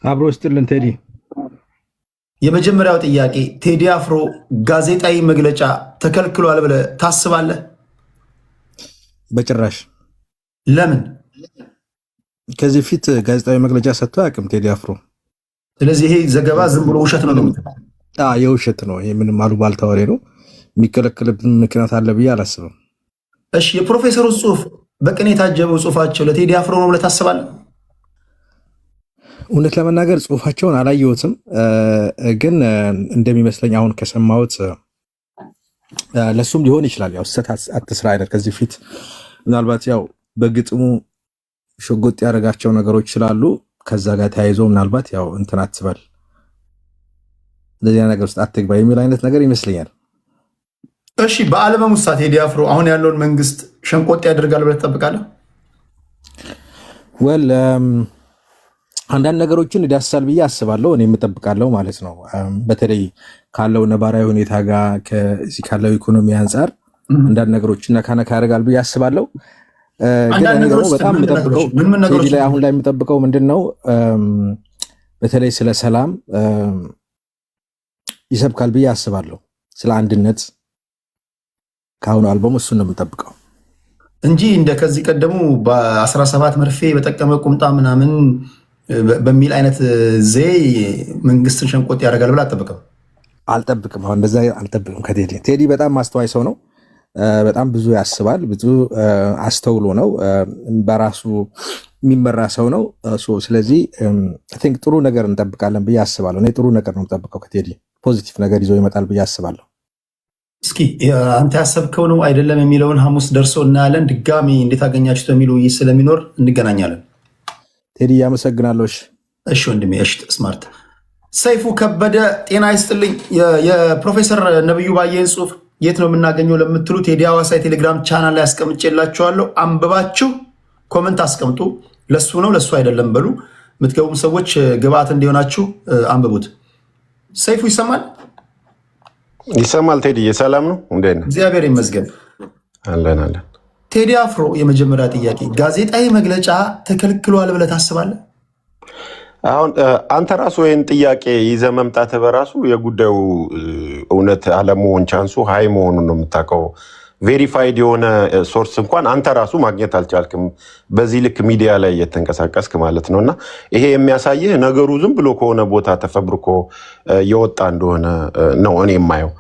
አብሮ ይስጥልን ቴዲ። የመጀመሪያው ጥያቄ ቴዲ አፍሮ ጋዜጣዊ መግለጫ ተከልክሏል ብለህ ታስባለህ? በጭራሽ። ለምን? ከዚህ ፊት ጋዜጣዊ መግለጫ ሰጥቶ አያውቅም ቴዲ አፍሮ። ስለዚህ ይሄ ዘገባ ዝም ብሎ ውሸት ነው ነው? የውሸት ነው። ይሄ ምንም አሉባልታ ወሬ ነው። የሚከለክልብን ምክንያት አለ ብዬ አላስብም። እሺ፣ የፕሮፌሰሩ ጽሁፍ በቅኔ የታጀበው ጽሁፋቸው ለቴዲ አፍሮ ነው ብለህ ታስባለህ? እውነት ለመናገር ጽሁፋቸውን አላየሁትም፣ ግን እንደሚመስለኝ አሁን ከሰማሁት ለሱም ሊሆን ይችላል። ያው ስህተት አትስራ አይነት ከዚህ ፊት ምናልባት ያው በግጥሙ ሽጉጥ ያደረጋቸው ነገሮች ስላሉ ከዛ ጋር ተያይዞ ምናልባት ያው እንትን አትበል እንደዚህ ነገር ውስጥ አትግባ የሚል አይነት ነገር ይመስለኛል። እሺ፣ በአልበም ውስጥ ቴዲ አፍሮ አሁን ያለውን መንግስት ሸንቆጥ ያደርጋል ብለህ ትጠብቃለህ? ወል አንዳንድ ነገሮችን ይዳስሳል ብዬ አስባለሁ። እኔ የምጠብቃለሁ ማለት ነው። በተለይ ካለው ነባራዊ ሁኔታ ጋር ከዚህ ካለው ኢኮኖሚ አንጻር አንዳንድ ነገሮችን ነካነካ ያደርጋል ብዬ አስባለሁ። ግን እኔ ደግሞ በጣም የምጠብቀው ቴዲ ላይ አሁን ላይ የምጠብቀው ምንድን ነው፣ በተለይ ስለ ሰላም ይሰብካል ብዬ አስባለሁ። ስለ አንድነት ከአሁኑ አልበሙ እሱን ነው የምጠብቀው እንጂ እንደ ከዚህ ቀደሙ በ17 መርፌ በጠቀመ ቁምጣ ምናምን በሚል አይነት ዘይ መንግስትን ሸንቆጥ ያደርጋል ብለህ አልጠብቅም? አልጠብቅም። አሁን እንደዛ አልጠብቅም ከቴዲ። ቴዲ በጣም ማስተዋይ ሰው ነው። በጣም ብዙ ያስባል፣ ብዙ አስተውሎ ነው፣ በራሱ የሚመራ ሰው ነው። ስለዚህ ቲንክ ጥሩ ነገር እንጠብቃለን ብዬ አስባለሁ። እኔ ጥሩ ነገር ነው የምጠብቀው ከቴዲ። ፖዚቲቭ ነገር ይዞ ይመጣል ብዬ አስባለሁ። እስኪ አንተ ያሰብከው ነው አይደለም የሚለውን ሐሙስ ደርሶ እናያለን። ድጋሚ እንዴት አገኛችሁት የሚሉ ውይይት ስለሚኖር እንገናኛለን። ቴዲ ያመሰግናለሁ። እሺ ወንድሜ። እሺ ስማርት ሰይፉ ከበደ ጤና ይስጥልኝ። የፕሮፌሰር ነብዩ ባየን ጽሁፍ የት ነው የምናገኘው ለምትሉ ቴዲ ሐዋሳ የቴሌግራም ቻናል ላይ አስቀምጬላችኋለሁ። አንብባችሁ ኮመንት አስቀምጡ። ለሱ ነው ለሱ አይደለም በሉ። የምትገቡም ሰዎች ግብአት እንዲሆናችሁ አንብቡት። ሰይፉ ይሰማል? ይሰማል። ቴዲ ሰላም ነው? እንዴት ነህ? እግዚአብሔር ይመስገን አለን አለን። ቴዲ አፍሮ የመጀመሪያ ጥያቄ ጋዜጣዊ መግለጫ ተከልክሏል ብለህ ታስባለህ? አሁን አንተ ራሱ ይህን ጥያቄ ይዘህ መምጣትህ በራሱ የጉዳዩ እውነት አለመሆን ቻንሱ ሀይ መሆኑን ነው የምታውቀው። ቬሪፋይድ የሆነ ሶርስ እንኳን አንተ ራሱ ማግኘት አልቻልክም፣ በዚህ ልክ ሚዲያ ላይ እየተንቀሳቀስክ ማለት ነው። እና ይሄ የሚያሳይህ ነገሩ ዝም ብሎ ከሆነ ቦታ ተፈብርኮ የወጣ እንደሆነ ነው እኔ የማየው።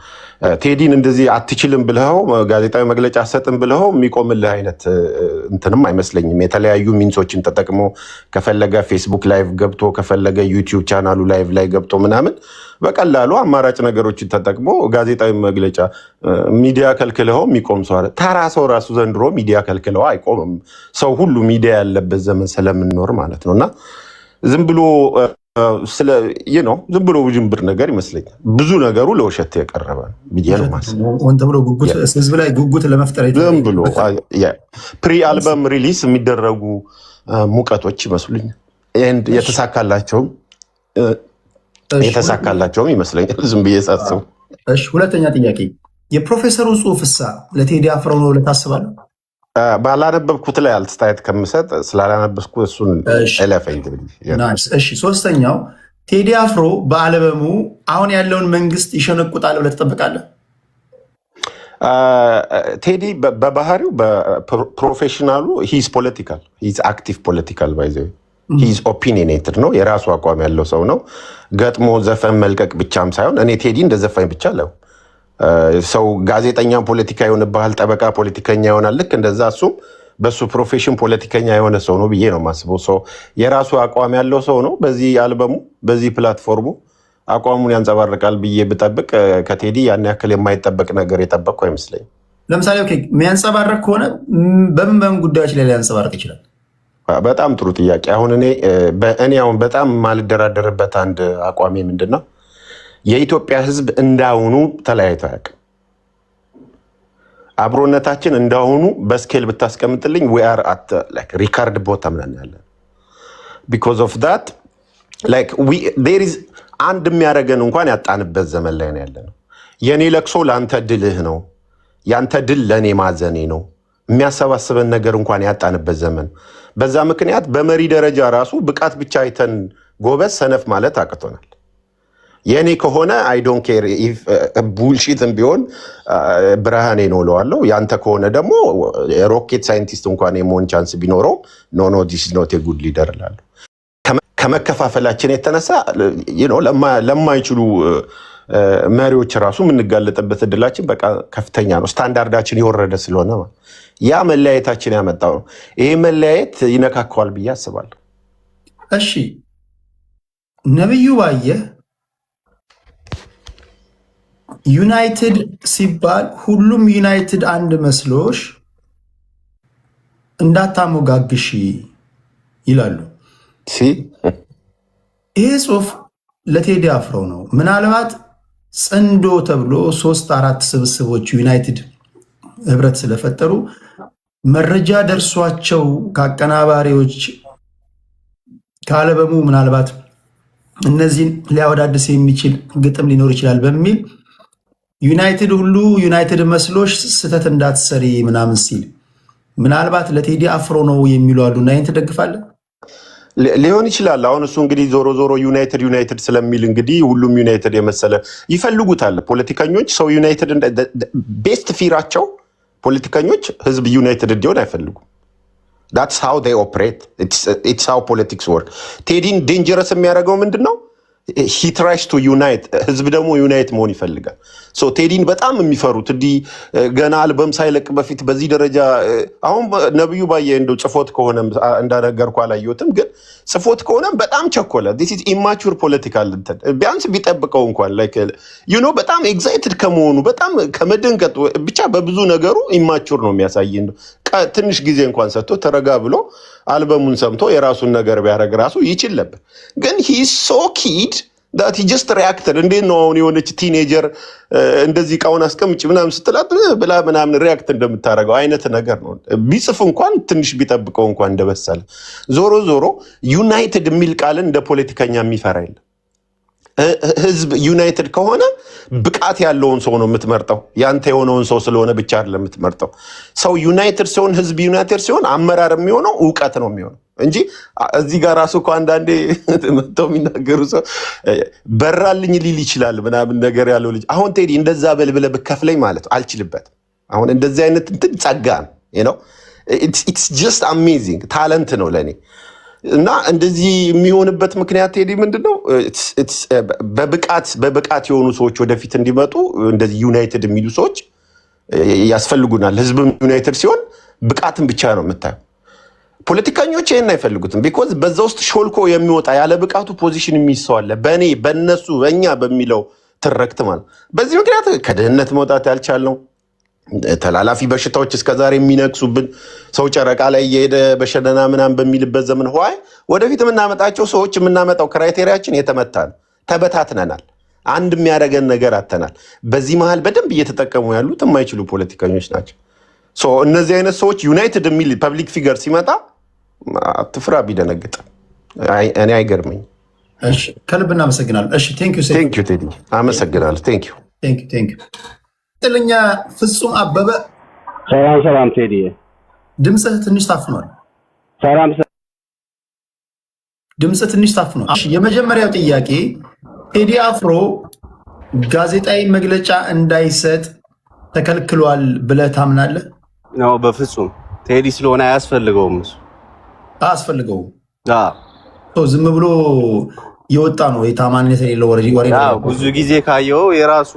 ቴዲን እንደዚህ አትችልም ብለው ጋዜጣዊ መግለጫ አሰጥም ብለው የሚቆምልህ አይነት እንትንም አይመስለኝም። የተለያዩ ሚንሶችን ተጠቅሞ ከፈለገ ፌስቡክ ላይቭ ገብቶ ከፈለገ ዩቲዩብ ቻናሉ ላይቭ ላይ ገብቶ ምናምን በቀላሉ አማራጭ ነገሮችን ተጠቅሞ ጋዜጣዊ መግለጫ ሚዲያ ከልክለው የሚቆም ሰው ተራ ሰው ራሱ ዘንድሮ ሚዲያ ከልክለው አይቆምም። ሰው ሁሉ ሚዲያ ያለበት ዘመን ስለምንኖር ማለት ነው። እና ዝም ብሎ ዝም ብሎ ውዥንብር ነገር ይመስለኛል። ብዙ ነገሩ ለውሸት የቀረበ ብዬ ነው ማስበው። ህዝብ ላይ ጉጉት ለመፍጠር ዝም ብሎ ፕሪ አልበም ሪሊስ የሚደረጉ ሙቀቶች ይመስሉኛል። የተሳካላቸውም ይመስለኛል ዝም ብዬ ሳስበው። እሺ፣ ሁለተኛ ጥያቄ የፕሮፌሰሩ ጽሁፍሳ ለቴዲ አፍሮ ነው ብለህ ታስባለህ? ባላነበብኩት ላይ አስተያየት ከምሰጥ ስላላነበብኩ እሱን እለፈኝ። እሺ፣ ሶስተኛው ቴዲ አፍሮ በአልበሙ አሁን ያለውን መንግስት ይሸነቁጣል ብለህ ትጠብቃለህ? ቴዲ በባህሪው በፕሮፌሽናሉ ሂዝ ፖለቲካል ሂዝ አክቲቭ ፖለቲካል ባይዘ ሂዝ ኦፒኒየኔትድ ነው። የራሱ አቋም ያለው ሰው ነው። ገጥሞ ዘፈን መልቀቅ ብቻም ሳይሆን እኔ ቴዲ እንደ ዘፋኝ ብቻ አለው ሰው ጋዜጠኛ ፖለቲካ ይሆንብሃል፣ ጠበቃ ፖለቲከኛ ይሆናል። ልክ እንደዛ እሱም በሱ ፕሮፌሽን ፖለቲከኛ የሆነ ሰው ነው ብዬ ነው የማስበው። ሰው የራሱ አቋም ያለው ሰው ነው። በዚህ አልበሙ በዚህ ፕላትፎርሙ አቋሙን ያንጸባርቃል ብዬ ብጠብቅ ከቴዲ ያን ያክል የማይጠበቅ ነገር የጠበቅኩ አይመስለኝም። ለምሳሌ የሚያንጸባርቅ ከሆነ በምን ጉዳዮች ላይ ሊያንጸባርቅ ይችላል? በጣም ጥሩ ጥያቄ። አሁን እኔ በጣም የማልደራደርበት አንድ አቋሜ ምንድን ነው፣ የኢትዮጵያ ሕዝብ እንዳሁኑ ተለያይቶ አያውቅም። አብሮነታችን እንዳሁኑ በስኬል ብታስቀምጥልኝ we are at ሪካርድ ቦታ ምናምን ያለን because of that there is አንድ የሚያደርገን እንኳን ያጣንበት ዘመን ላይ ነው ያለነው። የኔ ለቅሶ ለአንተ ድልህ ነው፣ ያንተ ድል ለእኔ ማዘኔ ነው። የሚያሰባስበን ነገር እንኳን ያጣንበት ዘመን። በዛ ምክንያት በመሪ ደረጃ ራሱ ብቃት ብቻ አይተን ጎበዝ ሰነፍ ማለት አቅቶናል። የኔ ከሆነ አይ ዶንት ኬር ቡልሺትም ቢሆን ብርሃኔ ነው እለዋለሁ። ያንተ ከሆነ ደግሞ ሮኬት ሳይንቲስት እንኳን የመሆን ቻንስ ቢኖረው ኖ ዲስ ኢዝ ኖት ኤ ጉድ ሊደር እላለሁ። ከመከፋፈላችን የተነሳ ለማይችሉ መሪዎች ራሱ የምንጋለጥበት እድላችን በቃ ከፍተኛ ነው። ስታንዳርዳችን የወረደ ስለሆነ ያ መለያየታችን ያመጣው ነው። ይሄ መለያየት ይነካከዋል ብዬ አስባለሁ። እሺ ነብዩ ባየ ዩናይትድ ሲባል ሁሉም ዩናይትድ አንድ መስሎሽ እንዳታሞጋግሺ ይላሉ። ይሄ ጽሁፍ ለቴዲ አፍሮ ነው። ምናልባት ጽንዶ ተብሎ 3-4 ስብስቦች ዩናይትድ ህብረት ስለፈጠሩ መረጃ ደርሷቸው ከአቀናባሪዎች ከአልበሙ ምናልባት እነዚህን ሊያወዳድስ የሚችል ግጥም ሊኖር ይችላል በሚል ዩናይትድ ሁሉ ዩናይትድ መስሎሽ ስተት እንዳትሰሪ ምናምን ሲል ምናልባት ለቴዲ አፍሮ ነው የሚሉ አሉ። እና ይህን ትደግፋለህ? ሊሆን ይችላል። አሁን እሱ እንግዲህ ዞሮ ዩናይትድ ስለሚል እንግዲህ ሁሉም ዩናይትድ የመሰለ ይፈልጉታል ፖለቲከኞች። ሰው ዩናይትድ ቤስት ፊራቸው ፖለቲከኞች ህዝብ ዩናይትድ እንዲሆን አይፈልጉም። that's how they operate. it's how politics work. ቴዲን ዴንጀረስ የሚያደርገው ምንድን ነው? he tries to unite. ህዝብ ደግሞ ዩናይት መሆን ይፈልጋል። ሶ ቴዲን በጣም የሚፈሩት እንዲህ ገና አልበም ሳይለቅ በፊት በዚህ ደረጃ አሁን ነብዩ ባየ እንደው ጽፎት ከሆነ እንዳነገርኩ አላየሁትም፣ ግን ጽፎት ከሆነ በጣም ቸኮለ። this is immature political እንትን ቢያንስ ቢጠብቀው እንኳን like በጣም ኤግዛይትድ ከመሆኑ በጣም ከመደንገጥ ብቻ በብዙ ነገሩ immature ነው የሚያሳየው። ትንሽ ጊዜ እንኳን ሰጥቶ ተረጋ ብሎ አልበሙን ሰምቶ የራሱን ነገር ቢያደርግ ራሱ ይችል ነበር። ግን he is so kid that he just reacted. እንዴት ነው አሁን የሆነች ቲኔጀር እንደዚህ ቃውን አስቀምጭ ምናምን ስትላት ብላ ምናምን ሪያክት እንደምታደርገው አይነት ነገር ነው። ቢጽፍ እንኳን ትንሽ ቢጠብቀው እንኳን እንደበሰለ። ዞሮ ዩናይትድ የሚል ቃልን እንደ ፖለቲከኛ የሚፈራ የለም። ህዝብ ዩናይትድ ከሆነ ብቃት ያለውን ሰው ነው የምትመርጠው። ያንተ የሆነውን ሰው ስለሆነ ብቻ አይደለም የምትመርጠው። ሰው ዩናይትድ ሲሆን፣ ህዝብ ዩናይትድ ሲሆን አመራር የሚሆነው እውቀት ነው የሚሆነው እንጂ እዚህ ጋር ራሱ እኮ አንዳንዴ መጥተው የሚናገሩ ሰው በራልኝ ሊል ይችላል ምናምን ነገር ያለው ልጅ አሁን ቴዲ እንደዛ በልብለህ ብከፍለኝ ማለት አልችልበትም። አሁን እንደዚህ አይነት እንትን ጸጋ ነው it's just amazing ታለንት ነው ለኔ። እና እንደዚህ የሚሆንበት ምክንያት ቴዲ ምንድነው? በብቃት የሆኑ ሰዎች ወደፊት እንዲመጡ እንደዚህ ዩናይትድ የሚሉ ሰዎች ያስፈልጉናል። ህዝብም ዩናይትድ ሲሆን ብቃትን ብቻ ነው የምታየው። ፖለቲከኞች ይሄን አይፈልጉትም። ቢኮዝ በዛ ውስጥ ሾልኮ የሚወጣ ያለ ብቃቱ ፖዚሽን የሚሰዋለ በእነሱ በእኛ በሚለው ትረክት ማለት። በዚህ ምክንያት ከድህነት መውጣት ያልቻልነው ተላላፊ በሽታዎች እስከዛሬ የሚነክሱብን ሰው ጨረቃ ላይ እየሄደ በሸደና ምናምን በሚልበት ዘመን ወደፊት የምናመጣቸው ሰዎች የምናመጣው ክራይቴሪያችን የተመታ ነው። ተበታትነናል። አንድ የሚያደርገን ነገር አተናል። በዚህ መሃል በደንብ እየተጠቀሙ ያሉት የማይችሉ ፖለቲከኞች ናቸው። እነዚህ አይነት ሰዎች ዩናይትድ የሚል ፐብሊክ ፊገር ሲመጣ አትፍራ ቢደነግጥ እኔ አይገርመኝ። እሺ ከልብ እናመሰግናለን። እሺ ቴንክ ዩ ቴዲ አመሰግናለሁ። ቴንክ ዩ ጥልኛ ፍጹም አበበ ሰላም ቴዲ፣ ድምፅህ ትንሽ ታፍኗል። ድምፅህ ትንሽ ታፍኗል። እሺ የመጀመሪያው ጥያቄ ቴዲ አፍሮ ጋዜጣዊ መግለጫ እንዳይሰጥ ተከልክሏል ብለህ ታምናለህ? ነው በፍጹም ቴዲ ስለሆነ አያስፈልገውም። አያስፈልገውም። ዝም ብሎ የወጣ ነው የታማኝነት የሌለው ወሬ። ብዙ ጊዜ ካየው የራሱ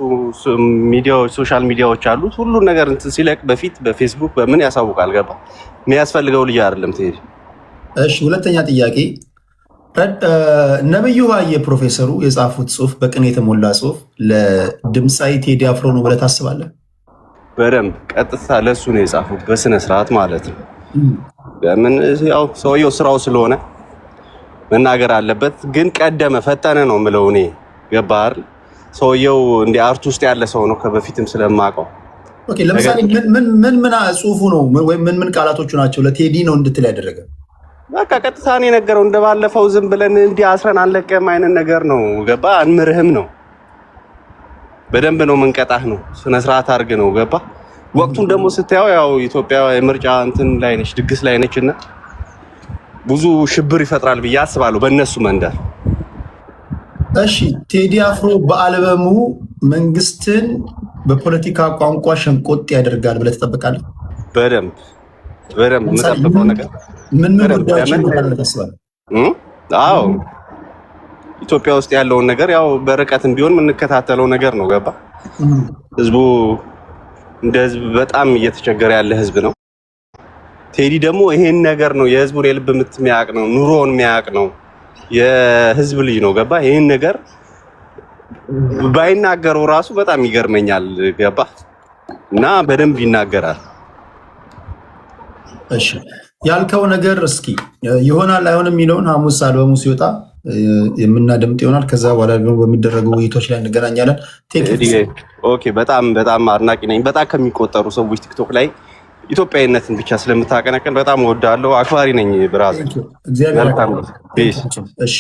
ሚዲያዎች ሶሻል ሚዲያዎች አሉት። ሁሉን ነገር እንትን ሲለቅ በፊት በፌስቡክ በምን ያሳውቃል። ገባ የሚያስፈልገው ልጅ አይደለም ቴዲ። እሺ ሁለተኛ ጥያቄ ነብዩ ባየ ፕሮፌሰሩ የጻፉት ጽሁፍ በቅኔ የተሞላ ጽሁፍ ለድምፃዊ ቴዲ አፍሮ ነው ብለህ ታስባለህ? በደንብ ቀጥታ ለሱ ነው የጻፉት በስነ ስርዓት ማለት ነው። ለምን ያው ሰውየው ስራው ስለሆነ መናገር አለበት። ግን ቀደመ ፈጠነ ነው ምለው እኔ። ገባር ሰውየው እንደ አርት ውስጥ ያለ ሰው ነው ከበፊትም ስለማውቀው። ኦኬ ለምሳሌ ምን ጽሁፉ ነው ወይ ምን ቃላቶቹ ናቸው ለቴዲ ነው እንድትል ያደረገ? በቃ ቀጥታ ነው የነገረው። እንደባለፈው ዝም ብለን እንዲህ አስረን አንለቀም አይነት ነገር ነው። ገባ አንምርህም ነው። በደንብ ነው መንቀጣህ ነው። ስነ ስርዓት አድርግ ነው። ገባ ወቅቱን ደግሞ ስታየው ያው ኢትዮጵያ የምርጫ እንትን ላይ ነች፣ ድግስ ላይ ነችና ብዙ ሽብር ይፈጥራል ብዬ አስባለሁ በእነሱ መንደር። እሺ ቴዲ አፍሮ በአልበሙ መንግስትን በፖለቲካ ቋንቋ ሸንቆጥ ያደርጋል ብለህ ትጠብቃለህ? በደንብ የምጠብቀው ነገር ምን ጉዳዮችን ታስባለህ? አዎ ኢትዮጵያ ውስጥ ያለውን ነገር ያው በርቀትም ቢሆን የምንከታተለው ነገር ነው። ገባ? ህዝቡ እንደ ህዝብ በጣም እየተቸገረ ያለ ህዝብ ነው። ቴዲ ደግሞ ይሄን ነገር ነው የህዝቡን የልብ ምት የሚያውቅ ነው፣ ኑሮውን የሚያውቅ ነው፣ የህዝብ ልጅ ነው። ገባ? ይሄን ነገር ባይናገረው ራሱ በጣም ይገርመኛል። ገባ? እና በደንብ ይናገራል። እሺ ያልከው ነገር እስኪ ይሆናል አይሆንም የሚለውን ሐሙስ አልበሙ ሲወጣ የምናደምጥ ይሆናል። ከዛ በኋላ ደግሞ በሚደረጉ ውይይቶች ላይ እንገናኛለን። ኦኬ። በጣም አድናቂ ነኝ። በጣም ከሚቆጠሩ ሰዎች ቲክቶክ ላይ ኢትዮጵያዊነትን ብቻ ስለምታቀነቅን በጣም እወዳለሁ። አክባሪ ነኝ ብራዘር። እሺ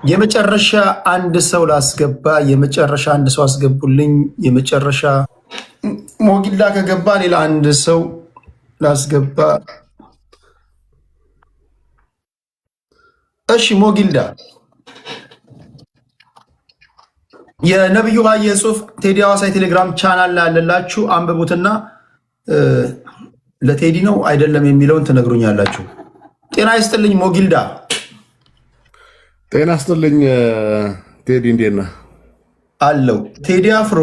የመጨረሻ አንድ ሰው ላስገባ። የመጨረሻ አንድ ሰው አስገቡልኝ። የመጨረሻ ሞጊላ ከገባ ሌላ አንድ ሰው ላስገባ። እሺ ሞጊልዳ የነብዩ ባየ ጽሁፍ ቴዲ ሐዋሳ የቴሌግራም ቻናል ላይ ያለላችሁ አንብቡትና ለቴዲ ነው አይደለም የሚለውን ትነግሩኛላችሁ። ጤና ይስጥልኝ ሞጊልዳ። ጤና ይስጥልኝ ቴዲ፣ እንዴት ነህ? አለው። ቴዲ አፍሮ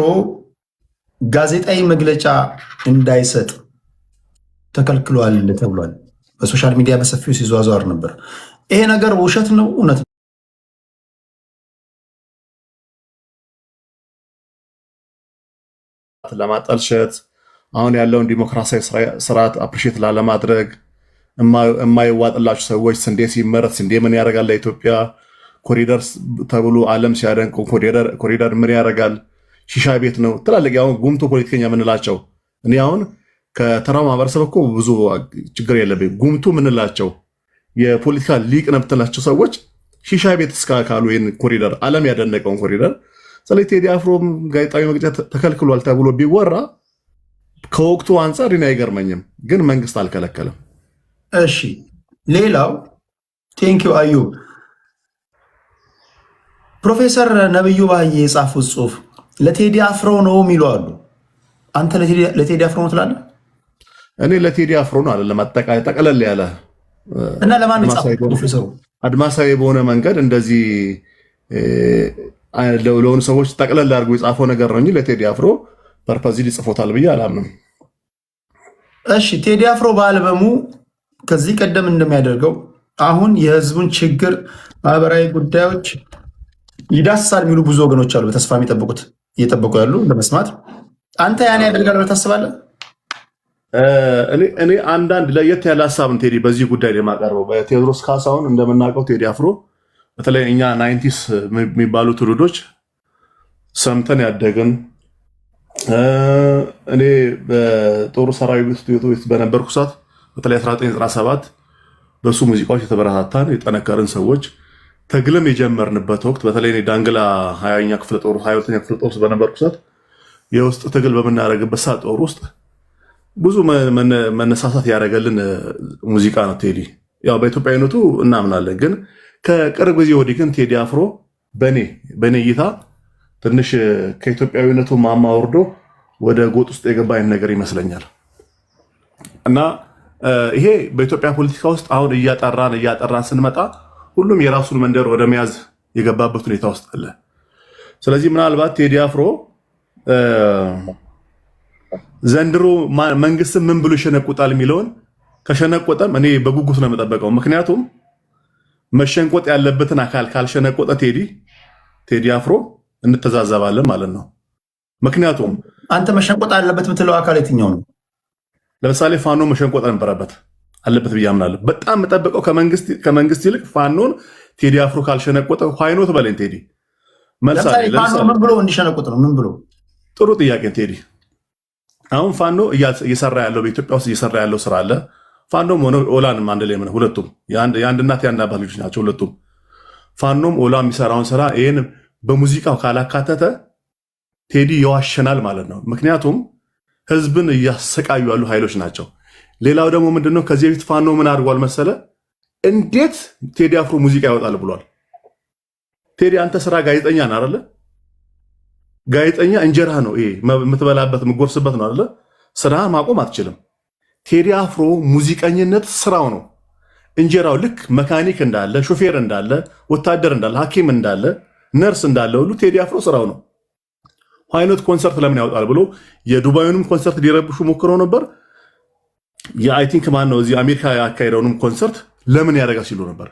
ጋዜጣዊ መግለጫ እንዳይሰጥ ተከልክሏል ተብሏል። በሶሻል ሚዲያ በሰፊው ሲዘዋወር ነበር። ይሄ ነገር ውሸት ነው እውነት ነው? ለማጠልሸት አሁን ያለውን ዲሞክራሲያዊ ስርዓት አፕሪሼት ላለማድረግ የማይዋጥላችሁ ሰዎች ስንዴ ሲመረት ስንዴ ምን ያደርጋል ለኢትዮጵያ ኮሪደር ተብሎ ዓለም ሲያደንቁ ኮሪደር ምን ያደርጋል ሺሻ ቤት ነው ትላልቅ አሁን ጉምቱ ፖለቲከኛ የምንላቸው እኔ አሁን ከተራው ማህበረሰብ እኮ ብዙ ችግር የለብኝ። ጉምቱ ምንላቸው የፖለቲካ ሊቅ ነብትላቸው ሰዎች ሺሻ ቤት እስካካሉ ይህን ኮሪደር ዓለም ያደነቀውን ኮሪደር ስለዚህ ቴዲ አፍሮም ጋዜጣዊ መግለጫ ተከልክሏል ተብሎ ቢወራ ከወቅቱ አንጻር እኔ አይገርመኝም፣ ግን መንግስት አልከለከለም። እሺ ሌላው ቴንኪው አዩ ፕሮፌሰር ነብዩ ባዬ የጻፉት ጽሁፍ ለቴዲ አፍሮ ነው የሚሉ አሉ። አንተ ለቴዲ አፍሮ ነው ትላለህ? እኔ ለቴዲ አፍሮ ነው አይደለም፣ አጠቃላይ ጠቅለል ያለ እና ለማን ጻፈው ፕሮፌሰሩ? አድማሳዊ በሆነ መንገድ እንደዚህ ለሆኑ ሰዎች ጠቅለል አድርጎ የጻፈው ነገር ነው እንጂ ለቴዲ አፍሮ ፐርፐዝ ሊጽፎታል ብዬ አላምንም። እሺ ቴዲ አፍሮ በአልበሙ ከዚህ ቀደም እንደሚያደርገው አሁን የህዝቡን ችግር፣ ማህበራዊ ጉዳዮች ይዳስሳል የሚሉ ብዙ ወገኖች አሉ፣ በተስፋ የሚጠብቁት እየጠበቁ ያሉ ለመስማት። አንተ ያን ያደርጋል ብለህ ታስባለህ? እኔ አንዳንድ ለየት ያለ ሀሳብን ቴዲ በዚህ ጉዳይ ላይ የማቀርበው በቴዎድሮስ ካሳሁን እንደምናውቀው ቴዲ አፍሮ በተለይ እኛ 90ስ የሚባሉ ትውልዶች ሰምተን ያደግን እኔ በጦር ሰራዊት ውስጥ በነበርኩ ሰዓት በተለይ 1997 በሱ ሙዚቃዎች የተበረታታን የጠነከርን ሰዎች ትግልም የጀመርንበት ወቅት በተለይ ዳንግላ 22ኛ ክፍለ ጦር ውስጥ በነበርኩ ሰዓት የውስጥ ትግል በምናደርግበት ሰዓት ጦር ውስጥ ብዙ መነሳሳት ያደረገልን ሙዚቃ ነው ቴዲ። ያው በኢትዮጵያዊነቱ እናምናለን፣ ግን ከቅርብ ጊዜ ወዲህ ግን ቴዲ አፍሮ በኔ እይታ ትንሽ ከኢትዮጵያዊነቱ ማማ ወርዶ ወደ ጎጥ ውስጥ የገባ አይነት ነገር ይመስለኛል። እና ይሄ በኢትዮጵያ ፖለቲካ ውስጥ አሁን እያጠራን ስንመጣ ሁሉም የራሱን መንደር ወደ መያዝ የገባበት ሁኔታ ውስጥ አለ። ስለዚህ ምናልባት ቴዲ አፍሮ ዘንድሮ መንግስት ምን ብሎ ይሸነቁጣል የሚለውን ከሸነቆጠም እኔ በጉጉት ነው የምጠበቀው። ምክንያቱም መሸንቆጥ ያለበትን አካል ካልሸነቆጠ ቴዲ አፍሮ እንተዛዘባለን ማለት ነው። ምክንያቱም አንተ መሸንቆጥ አለበት የምትለው አካል የትኛው ነው? ለምሳሌ ፋኖ መሸንቆጥ ነበረበት አለበት ብዬ አምናለሁ። በጣም የምጠብቀው ከመንግስት ይልቅ ፋኖን ቴዲ አፍሮ ካልሸነቆጠ ኋይኖት በለኝ ቴዲ ምን ብሎ እንዲሸነቆጥ ነው? ምን ብሎ? ጥሩ ጥያቄ ቴዲ። አሁን ፋኖ እየሰራ ያለው በኢትዮጵያ ውስጥ እየሰራ ያለው ስራ አለ። ፋኖም ሆነ ኦላንም አንድ ላይ ሁለቱም የአንድ እናት የአንድ አባት ልጆች ናቸው ሁለቱም። ፋኖም ኦላ የሚሰራውን ስራ ይህን በሙዚቃው ካላካተተ ቴዲ ይዋሸናል ማለት ነው። ምክንያቱም ህዝብን እያሰቃዩ ያሉ ኃይሎች ናቸው። ሌላው ደግሞ ምንድነው ከዚህ በፊት ፋኖ ምን አድርጓል መሰለ? እንዴት ቴዲ አፍሮ ሙዚቃ ያወጣል ብሏል። ቴዲ አንተ ስራ ጋዜጠኛ ነህ አይደለ? ጋዜጠኛ እንጀራ ነው ይሄ የምትበላበት የምትጎርስበት ነው አይደለ? ስራህን ማቆም አትችልም። ቴዲ አፍሮ ሙዚቀኝነት ስራው ነው እንጀራው። ልክ መካኒክ እንዳለ፣ ሹፌር እንዳለ፣ ወታደር እንዳለ፣ ሐኪም እንዳለ፣ ነርስ እንዳለ ሁሉ ቴዲ አፍሮ ስራው ነው። ዋይኖት ኮንሰርት ለምን ያወጣል ብሎ የዱባዩንም ኮንሰርት ሊረብሹ ሞክረው ነበር። የአይ ቲንክ ማን ነው እዚህ አሜሪካ ያካሄደውንም ኮንሰርት ለምን ያደርጋ ሲሉ ነበር።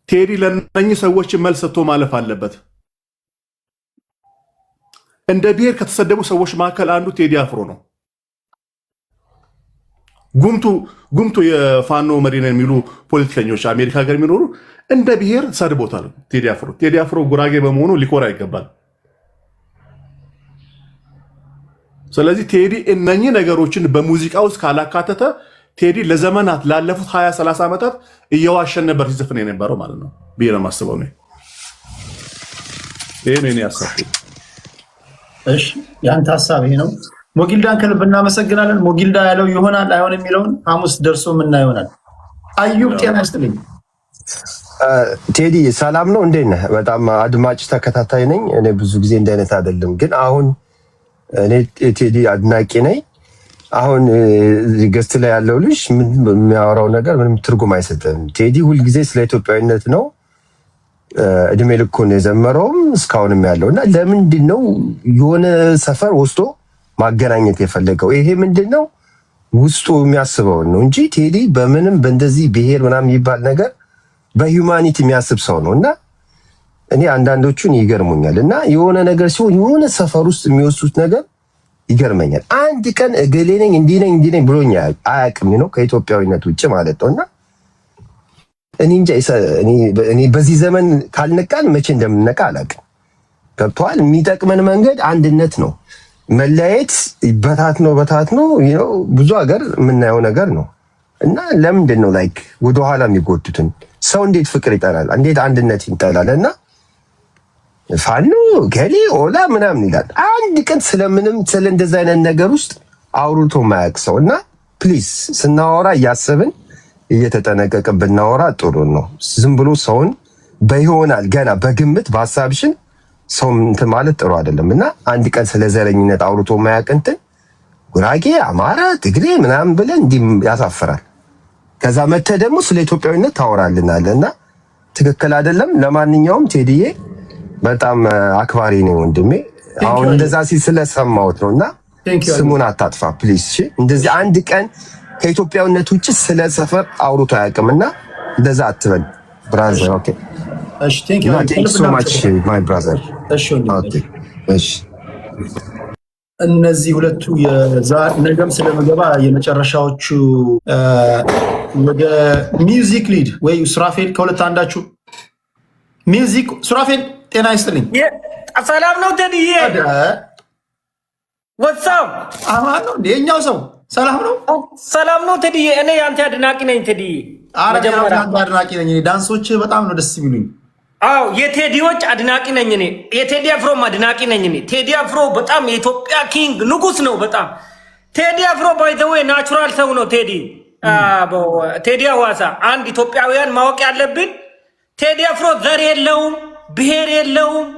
ቴዲ ለነኚህ ሰዎች መልስ ሰጥቶ ማለፍ አለበት። እንደ ብሔር ከተሰደቡ ሰዎች መካከል አንዱ ቴዲ አፍሮ ነው። ጉምቱ የፋኖ መሪ ነን የሚሉ ፖለቲከኞች አሜሪካ ሀገር የሚኖሩ እንደ ብሔር ሰድቦታል ቴዲ አፍሮ። ቴዲ አፍሮ ጉራጌ በመሆኑ ሊኮራ ይገባል። ስለዚህ ቴዲ እነኚህ ነገሮችን በሙዚቃ ውስጥ ካላካተተ ቴዲ ለዘመናት ላለፉት 20-30 ዓመታት እየዋሸን ነበር ሲዘፍን የነበረው ማለት ነው ብዬ ነው የማስበው ነው። ይሄ ነው የኔ ሀሳብ። እሺ ያንተ ሀሳብ ይሄ ነው። ሞጊልዳን ከልብ እናመሰግናለን። ሞጊልዳ ያለው ይሆናል አይሆን የሚለውን ሐሙስ ደርሶ ምና ይሆናል። አዩብ ጤና ይስጥልኝ። ቴዲ ሰላም ነው፣ እንዴት ነህ? በጣም አድማጭ ተከታታይ ነኝ። እኔ ብዙ ጊዜ እንደ አይነት አይደለም፣ ግን አሁን እኔ ቴዲ አድናቂ ነኝ። አሁን ገስት ላይ ያለው ልጅ የሚያወራው ነገር ምንም ትርጉም አይሰጥም። ቴዲ ሁልጊዜ ስለ ኢትዮጵያዊነት ነው እድሜ ልኩን የዘመረውም እስካሁንም ያለው እና ለምንድን ነው የሆነ ሰፈር ወስዶ ማገናኘት የፈለገው? ይሄ ምንድን ነው ውስጡ የሚያስበውን ነው እንጂ ቴዲ በምንም በእንደዚህ ብሔር ምናምን የሚባል ነገር በሂውማኒቲ የሚያስብ ሰው ነው እና እኔ አንዳንዶቹን ይገርሙኛል። እና የሆነ ነገር ሲሆን የሆነ ሰፈር ውስጥ የሚወስዱት ነገር ይገርመኛል። አንድ ቀን እገሌ ነኝ እንዲህ ነኝ ብሎኝ አያውቅም ነው ከኢትዮጵያዊነት ውጭ ማለት ነው። እና እኔ እንጃ እኔ በዚህ ዘመን ካልነቃን መቼ እንደምንነቃ አላውቅም። ገብቶሃል? የሚጠቅመን መንገድ አንድነት ነው። መለያየት በታት ነው ብዙ ሀገር የምናየው ነገር ነው። እና ለምንድን ነው ላይክ ወደኋላ የሚጎቱትን? ሰው እንዴት ፍቅር ይጠላል? እንዴት አንድነት ይጠላል? እና ፋኖ ገሌ ኦላ ምናምን ይላል። አንድ ቀን ስለምንም ስለ እንደዛ አይነት ነገር ውስጥ አውርቶ ማያውቅ ሰው እና ፕሊዝ ስናወራ እያሰብን እየተጠነቀቅን ብናወራ ጥሩ ነው። ዝም ብሎ ሰውን በይሆናል ገና በግምት በሀሳብሽን ሰው እንትን ማለት ጥሩ አይደለም። እና አንድ ቀን ስለ ዘረኝነት አውርቶ ማያውቅ እንትን ጉራጌ፣ አማራ፣ ትግሬ ምናምን ብለን እንዲህ ያሳፍራል። ከዛ መተህ ደግሞ ስለ ኢትዮጵያዊነት ታወራልናለህ እና ትክክል አይደለም። ለማንኛውም ቴዲዬ በጣም አክባሪ ነው ወንድሜ። አሁን እንደዛ ሲል ስለሰማሁት ነው እና ስሙን አታጥፋ ፕሊዝ። እሺ እንደዚህ አንድ ቀን ከኢትዮጵያዊነት ውጭ ስለ ሰፈር አውርቶ አያውቅምና እንደዛ አትበል ብራዘር። ኦኬ እሺ ቴንክ ዩ ሶ ማች ማይ ብራዘር። እሺ ኦኬ እሺ እነዚህ ሁለቱ ነገም ስለመገባ የመጨረሻዎቹ ወደ ሚውዚክ ሊድ ወይ ሱራፌል ከሁለት አንዳችሁ ሚውዚክ ሱራፌል ጤና ይስጥልኝ። ሰላም ነው ቴዲዬ? ወሳም አማን ነው የኛው ሰው ሰላም ነው። ሰላም ነው ቴዲዬ? እኔ ያንተ አድናቂ ነኝ ቴዲዬ። መጀመሪያ አድናቂ ነኝ። ዳንሶች በጣም ነው ደስ የሚሉኝ። አዎ የቴዲዎች አድናቂ ነኝ እኔ። የቴዲ አፍሮም አድናቂ ነኝ እኔ። ቴዲ አፍሮ በጣም የኢትዮጵያ ኪንግ ንጉስ ነው በጣም። ቴዲ አፍሮ ባይ ዘ ዌይ ናቹራል ሰው ነው ቴዲ። ቴዲ ሐዋሳ አንድ ኢትዮጵያውያን ማወቅ ያለብን ቴዲ አፍሮ ዘር የለውም፣ ብሔር የለውም፣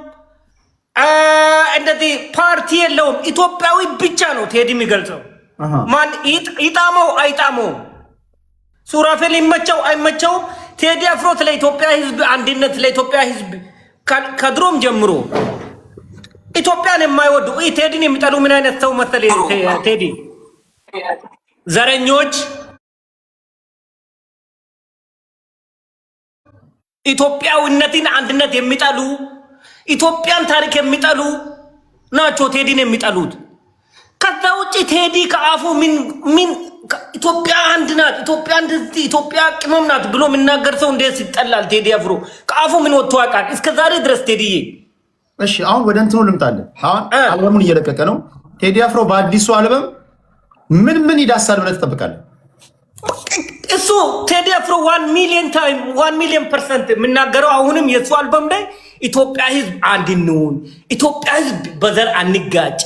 እንደዚህ ፓርቲ የለውም። ኢትዮጵያዊ ብቻ ነው ቴዲ የሚገልጸው። ማን ይጣመው አይጣመው፣ ሱራፌል ይመቸው አይመቸው፣ ቴዲ አፍሮ ለኢትዮጵያ ሕዝብ አንድነት ለኢትዮጵያ ሕዝብ ከድሮም ጀምሮ ኢትዮጵያን የማይወዱ ቴዲን የሚጠሉ ምን አይነት ሰው መሰለ ቴዲ? ዘረኞች፣ ኢትዮጵያዊነትን አንድነት የሚጠሉ ኢትዮጵያን ታሪክ የሚጠሉ ናቸው ቴዲን የሚጠሉት። ከዛ ውጭ ቴዲ ከአፉ ምን ኢትዮጵያ አንድ ናት፣ ኢትዮጵያ እንደዚህ ኢትዮጵያ ቅመም ናት ብሎ የሚናገር ሰው እንዴት ይጠላል? ቴዲ አፍሮ ከአፉ ምን ወጥቶ ያውቃል? እስከ ዛሬ ድረስ ቴዲዬ። እሺ አሁን ወደ እንትኑ ልምጣለን። አሁን አልበሙን እየለቀቀ ነው ቴዲ አፍሮ። በአዲሱ አልበም ምን ይዳሳል ብለህ ትጠብቃለህ? እሱ ቴዲ አፍሮ 1 ሚሊዮን % የምናገረው አሁንም የእሱ አልበም ላይ ኢትዮጵያ ሕዝብ አንድ እንሁን፣ ኢትዮጵያ ሕዝብ በዘር አንጋጭ፣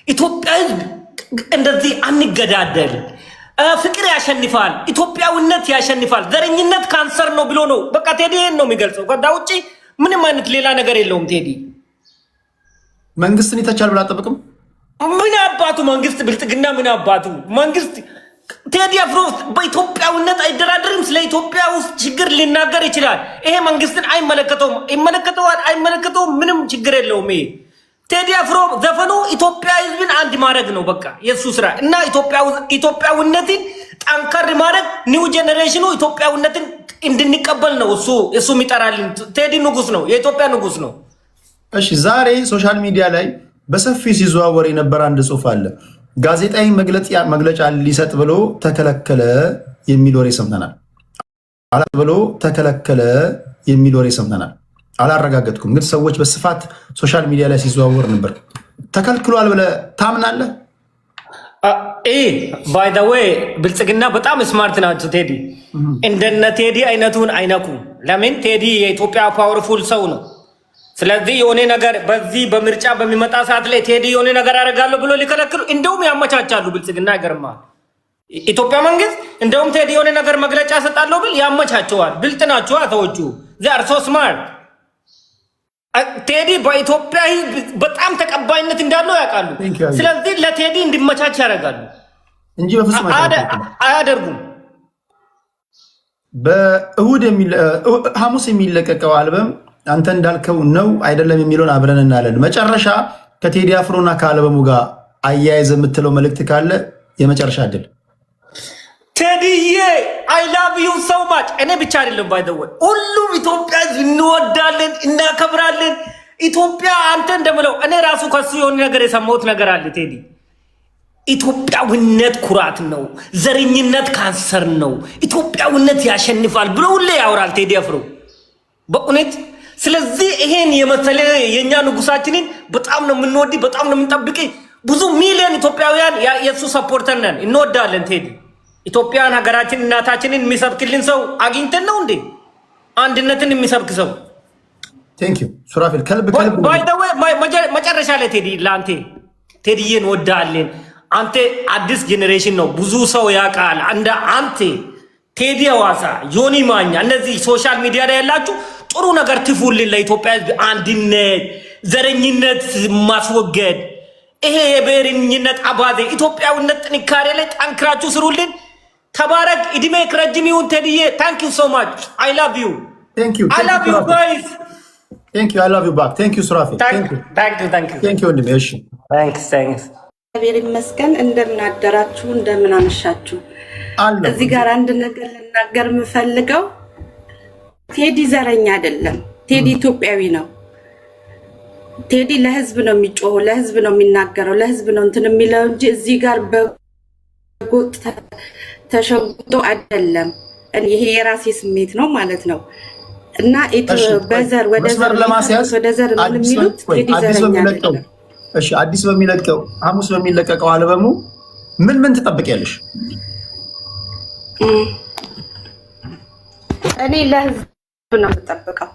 ኢትዮጵያ ሕዝብ እንደዚህ አንገዳደል፣ ፍቅር ያሸንፋል፣ ኢትዮጵያዊነት ያሸንፋል፣ ዘረኝነት ካንሰር ነው ብሎ ነው በቃ ቴዲ ይሄን ነው የሚገልጸው። ከዛ ውጪ ምንም አይነት ሌላ ነገር የለውም። ቴዲ መንግስትን ይተቻል ብላ አጠብቅም። ምን አባቱ መንግስት ብልጽግና ምን አባቱ መንግስት ቴዲ አፍሮ በኢትዮጵያዊነት አይደራደርም። ስለ ኢትዮጵያ ውስጥ ችግር ሊናገር ይችላል። ይሄ መንግስትን አይመለከተውም። አይመለከተውም። ምንም ችግር የለውም። ይሄ ቴዲ አፍሮ ዘፈኑ ኢትዮጵያ ህዝብን አንድ ማድረግ ነው በቃ የሱ ስራ እና ኢትዮጵያዊነትን ጠንከር ማድረግ ኒው ጄኔሬሽኑ ኢትዮጵያዊነትን እንድንቀበል ነው እሱ የሚጠራልን። ቴዲ ንጉስ ነው፣ የኢትዮጵያ ንጉስ ነው። እሺ ዛሬ ሶሻል ሚዲያ ላይ በሰፊ ሲዘዋወር የነበረ አንድ ጽሁፍ አለ። ጋዜጣዊ መግለጫ ሊሰጥ ብሎ ተከለከለ የሚል ወሬ ሰምተናል። አላረጋገጥኩም፣ ግን ሰዎች በስፋት ሶሻል ሚዲያ ላይ ሲዘዋወር ነበር። ተከልክሏል ብለህ ታምናለህ? ባይ ዘ ዌይ ብልጽግና በጣም ስማርት ናቸው። ቴዲ እንደነ ቴዲ አይነቱን አይነኩም። ለምን ቴዲ የኢትዮጵያ ፓወርፉል ሰው ነው። ስለዚህ የሆነ ነገር በዚህ በምርጫ በሚመጣ ሰዓት ላይ ቴዲ የሆነ ነገር አደርጋለሁ ብሎ ሊከለክሉ እንደውም ያመቻቻሉ። ብልጽግና ይገርማል። ኢትዮጵያ መንግስት እንደውም ቴዲ የሆነ ነገር መግለጫ ሰጣለሁ ብል ያመቻቸዋል። ብልጥ ናቸው ሰዎቹ። they are so smart። ቴዲ በኢትዮጵያ በጣም ተቀባይነት እንዳለው ያውቃሉ። ስለዚህ ለቴዲ እንዲመቻች ያደርጋሉ እንጂ በፍጹም አያደርጉም። በእሁድ ሐሙስ የሚለቀቀው አልበም አንተ እንዳልከው ነው አይደለም የሚለውን አብረን እናያለን። መጨረሻ ከቴዲ አፍሮና ከአልበሙ ጋር አያይዘ የምትለው መልእክት ካለ የመጨረሻ አይደል? ቴዲዬ አይ ላቭ ዩ ሶ ማች። እኔ ብቻ አይደለም ባይ ዘ ወይ ሁሉም ኢትዮጵያ እንወዳለን፣ እናከብራለን። ኢትዮጵያ አንተ እንደምለው እኔ ራሱ ከሱ የሆነ ነገር የሰማሁት ነገር አለ። ቴዲ ኢትዮጵያዊነት ኩራት ነው፣ ዘረኝነት ካንሰር ነው፣ ኢትዮጵያዊነት ያሸንፋል ብሎ ሁሌ ያወራል ቴዲ አፍሮ በእውነት። ስለዚህ ይሄን የመሰለ የኛ ንጉሳችንን በጣም ነው የምንወድ፣ በጣም ነው የምንጠብቅ። ብዙ ሚሊዮን ኢትዮጵያውያን የሱ ሰፖርተር ነን፣ እንወዳለን ቴዲ። ኢትዮጵያን ሀገራችን እናታችንን የሚሰብክልን ሰው አግኝተን ነው እንዴ? አንድነትን የሚሰብክ ሰው። ቴንክ ዩ ሱራፌል ከልብ ባይ ዘ ወይ መጨረሻ ላይ ቴዲ ለአንተ ቴዲዬን እንወዳለን። አንተ አዲስ ጄኔሬሽን ነው ብዙ ሰው ያውቃል። አንተ ቴዲ ሐዋሳ፣ ዮኒ ማኛ እነዚህ ሶሻል ሚዲያ ላይ ያላችሁ ጥሩ ነገር ትፉልን ለኢትዮጵያ ሕዝብ አንድነት፣ ዘረኝነት ማስወገድ፣ ይሄ የብሔርኝነት አባዜ ኢትዮጵያዊነት ጥንካሬ ላይ ጠንክራችሁ ስሩልን። ተባረክ፣ እድሜ ረጅም ይሁን ቴዲዬ። ታንክ ዩ ሶ ማች አይ ላቭ ዩ አይ ላቭ ዩ ጋይስ ታንክ ዩ አይ ላቭ ዩ ባክ ታንክ ዩ ሱራፌል ታንክ ዩ ወንድሜ። እሺ ታንክስ እግዚአብሔር ይመስገን። እንደምን አደራችሁ፣ እንደምን አመሻችሁ። እዚህ ጋር አንድ ነገር ልናገር የምፈልገው ቴዲ ዘረኛ አይደለም። ቴዲ ኢትዮጵያዊ ነው። ቴዲ ለህዝብ ነው የሚጮኸው፣ ለህዝብ ነው የሚናገረው፣ ለህዝብ ነው እንትን የሚለው እንጂ እዚህ ጋር በጎጥ ተሸጉጦ አይደለም። ይሄ የራሴ ስሜት ነው ማለት ነው። እና በዘር ወደ ዘር ምን የሚሉት ቴዲ ዘረኛ አይደለም። እሺ አዲስ በሚለቀው ሐሙስ በሚለቀቀው አልበሙ ምን ትጠብቂያለሽ? እኔ ለህዝብ ነው የምጠብቀው።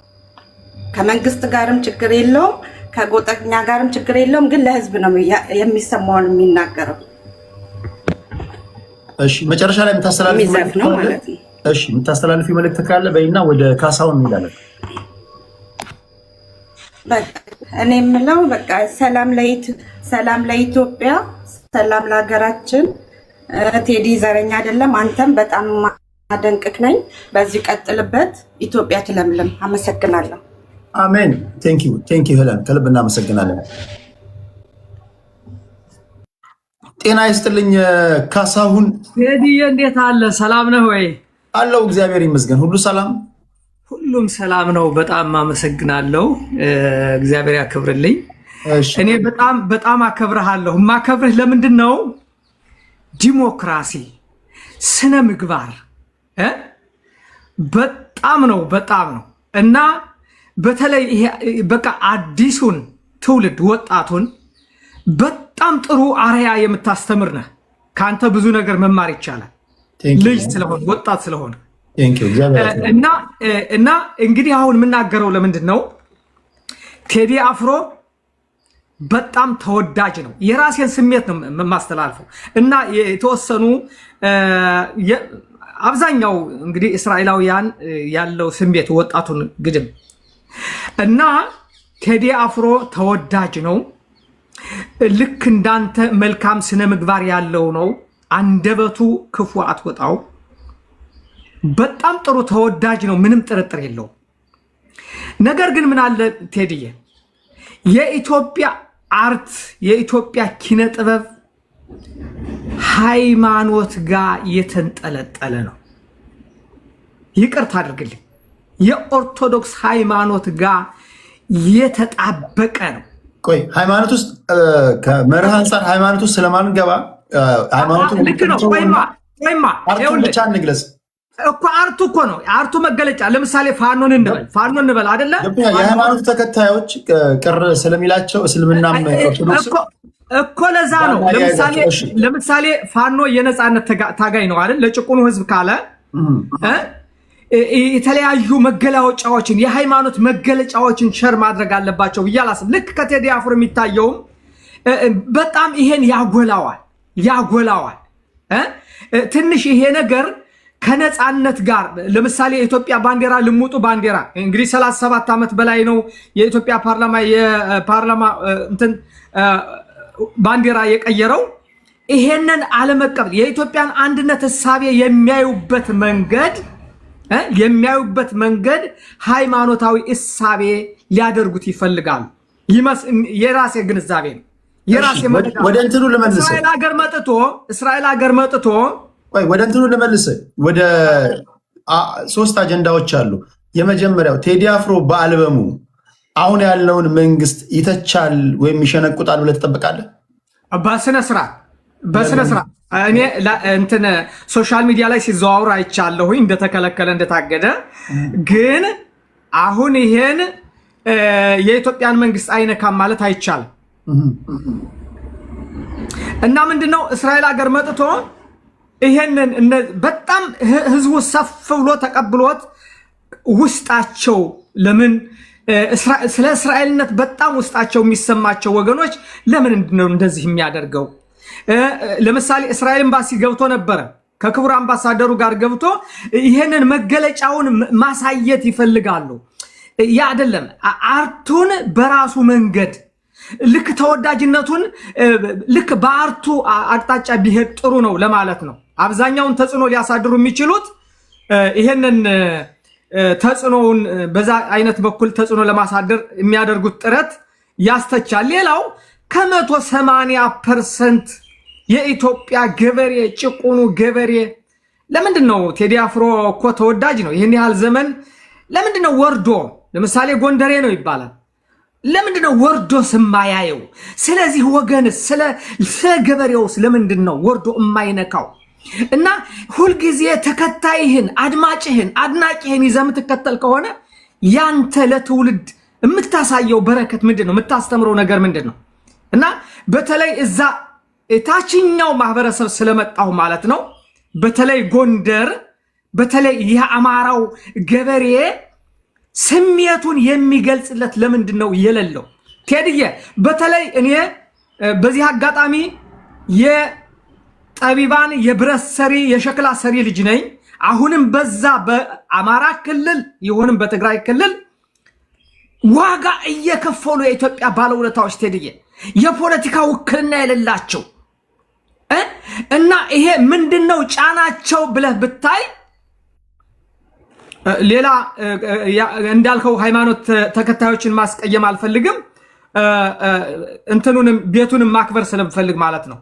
ከመንግስት ጋርም ችግር የለውም፣ ከጎጠኛ ጋርም ችግር የለውም። ግን ለህዝብ ነው የሚሰማውን የሚናገረው። እሺ መጨረሻ ላይ የምታስተላልፊው ማለት ነው። እሺ የምታስተላልፊው መልእክት ካለ በይና ወደ ካሳውን እንሄዳለን። በቃ እኔ የምለው በቃ ሰላም ለኢትዮጵያ፣ ሰላም ለሀገራችን። ቴዲ ዘረኛ አይደለም። አንተም በጣም ማደንቅክ ነኝ። በዚህ ቀጥልበት። ኢትዮጵያ ትለምልም። አመሰግናለሁ። አሜን። ቴንክ ዩ ሄለን፣ ከልብ እናመሰግናለን። ጤና ይስጥልኝ ካሳሁን። ቴዲዬ እንዴት አለ? ሰላም ነህ ወይ? አለው እግዚአብሔር ይመስገን። ሁሉ ሰላም፣ ሁሉም ሰላም ነው። በጣም አመሰግናለሁ። እግዚአብሔር ያክብርልኝ። እኔ በጣም አከብርሃለሁ። የማከብርህ ለምንድን ነው? ዲሞክራሲ፣ ስነ ምግባር በጣም ነው እና በተለይ ይሄ በቃ አዲሱን ትውልድ ወጣቱን በጣም ጥሩ አርያ የምታስተምር ነህ። ከአንተ ብዙ ነገር መማር ይቻላል። ልጅ ስለሆነ ወጣት ስለሆነ እና እንግዲህ አሁን የምናገረው ለምንድን ነው? ቴዲ አፍሮ በጣም ተወዳጅ ነው። የራሴን ስሜት ነው የማስተላልፈው እና የተወሰኑ አብዛኛው እንግዲህ እስራኤላውያን ያለው ስሜት ወጣቱን ግድም እና ቴዲ አፍሮ ተወዳጅ ነው። ልክ እንዳንተ መልካም ስነ ምግባር ያለው ነው። አንደበቱ ክፉ አትወጣው። በጣም ጥሩ ተወዳጅ ነው፣ ምንም ጥርጥር የለው። ነገር ግን ምን አለ ቴዲዬ፣ የኢትዮጵያ አርት የኢትዮጵያ ኪነ ጥበብ ሃይማኖት ጋር የተንጠለጠለ ነው። ይቅርታ አድርግልኝ፣ የኦርቶዶክስ ሃይማኖት ጋር የተጣበቀ ነው። ቆይ ሃይማኖት ውስጥ ከመርህ አንፃር ሃይማኖት ውስጥ ስለማንገባ ሃይማኖቱን ልክ ነው። ቆይማ አርቱን ብቻ እንግለጽ እኮ አርቱ እኮ ነው አርቱ መገለጫ። ለምሳሌ ፋኖን እንበል አይደለ? የሃይማኖት ተከታዮች ቅር ስለሚላቸው እስልምና ኦርቶዶክስ እኮ ለዛ ነው። ለምሳሌ ፋኖ የነፃነት ታጋይ ነው አይደል? ለጭቁኑ ህዝብ ካለ የተለያዩ መገለጫዎችን የሃይማኖት መገለጫዎችን ሸር ማድረግ አለባቸው ብዬ አላስብም። ልክ ከቴዲ አፍሮ የሚታየውም በጣም ይሄን ያጎላዋል። ትንሽ ይሄ ነገር ከነፃነት ጋር ለምሳሌ የኢትዮጵያ ባንዲራ ልሙጡ ባንዲራ እንግዲህ 37 ዓመት በላይ ነው የኢትዮጵያ ፓርላማ ባንዲራ የቀየረው። ይሄንን አለመቀበል የኢትዮጵያን አንድነት እሳቤ የሚያዩበት መንገድ ሃይማኖታዊ እሳቤ ሊያደርጉት ይፈልጋሉ። የራሴ ግንዛቤ ነው። ወደ እንትኑ ልመልስ። እስራኤል ሀገር መጥቶ ወደ እንትኑ ልመልስ። ወደ 3 አጀንዳዎች አሉ። የመጀመሪያው ቴዲ አፍሮ በአልበሙ አሁን ያለውን መንግስት ይተቻል ወይም ይሸነቁጣል ብለህ ትጠብቃለህ? በስነ ስርዓት እኔ እንትን ሶሻል ሚዲያ ላይ ሲዘዋውር አይቻለሁኝ እንደተከለከለ እንደታገደ። ግን አሁን ይሄን የኢትዮጵያን መንግስት አይነካም ማለት አይቻልም። እና ምንድነው እስራኤል ሀገር መጥቶ ይሄንን በጣም ህዝቡ ሰፍ ብሎ ተቀብሎት ውስጣቸው ለምን ስለ እስራኤልነት በጣም ውስጣቸው የሚሰማቸው ወገኖች ለምን ነው እንደዚህ የሚያደርገው? ለምሳሌ እስራኤል ኤምባሲ ገብቶ ነበረ። ከክቡር አምባሳደሩ ጋር ገብቶ ይሄንን መገለጫውን ማሳየት ይፈልጋሉ። ያ አይደለም አርቱን በራሱ መንገድ ልክ ተወዳጅነቱን ልክ በአርቱ አቅጣጫ ቢሄድ ጥሩ ነው ለማለት ነው። አብዛኛውን ተጽዕኖ ሊያሳድሩ የሚችሉት ይሄንን ተጽዕኖውን በዛ አይነት በኩል ተጽዕኖ ለማሳደር የሚያደርጉት ጥረት ያስተቻል። ሌላው ከ180% የኢትዮጵያ ገበሬ ጭቁኑ ገበሬ ለምንድን ነው ቴዲ አፍሮ እኮ ተወዳጅ ነው ይህን ያህል ዘመን ለምንድን ነው ወርዶ ለምሳሌ ጎንደሬ ነው ይባላል ለምንድን ነው ወርዶ ስማያየው? ስለዚህ ወገን ስለ ገበሬውስ ለምንድን ነው ወርዶ የማይነካው? እና ሁልጊዜ ተከታይህን አድማጭህን አድናቂህን ይዘህ የምትከተል ከሆነ ያንተ ለትውልድ የምታሳየው በረከት ምንድን ነው? የምታስተምረው ነገር ምንድን ነው? እና በተለይ እዛ የታችኛው ማህበረሰብ ስለመጣሁ ማለት ነው። በተለይ ጎንደር በተለይ የአማራው ገበሬ ስሜቱን የሚገልጽለት ለምንድን ነው የሌለው? ቴዲዬ በተለይ እኔ በዚህ አጋጣሚ የጠቢባን የብረት ሰሪ የሸክላ ሰሪ ልጅ ነኝ። አሁንም በዛ በአማራ ክልል ይሁንም በትግራይ ክልል ዋጋ እየከፈሉ የኢትዮጵያ ባለውለታዎች ቴዲዬ የፖለቲካ ውክልና የሌላቸው እና ይሄ ምንድነው ጫናቸው ብለህ ብታይ ሌላ እንዳልከው ሃይማኖት ተከታዮችን ማስቀየም አልፈልግም። እንትኑንም ቤቱንም ማክበር ስለምፈልግ ማለት ነው።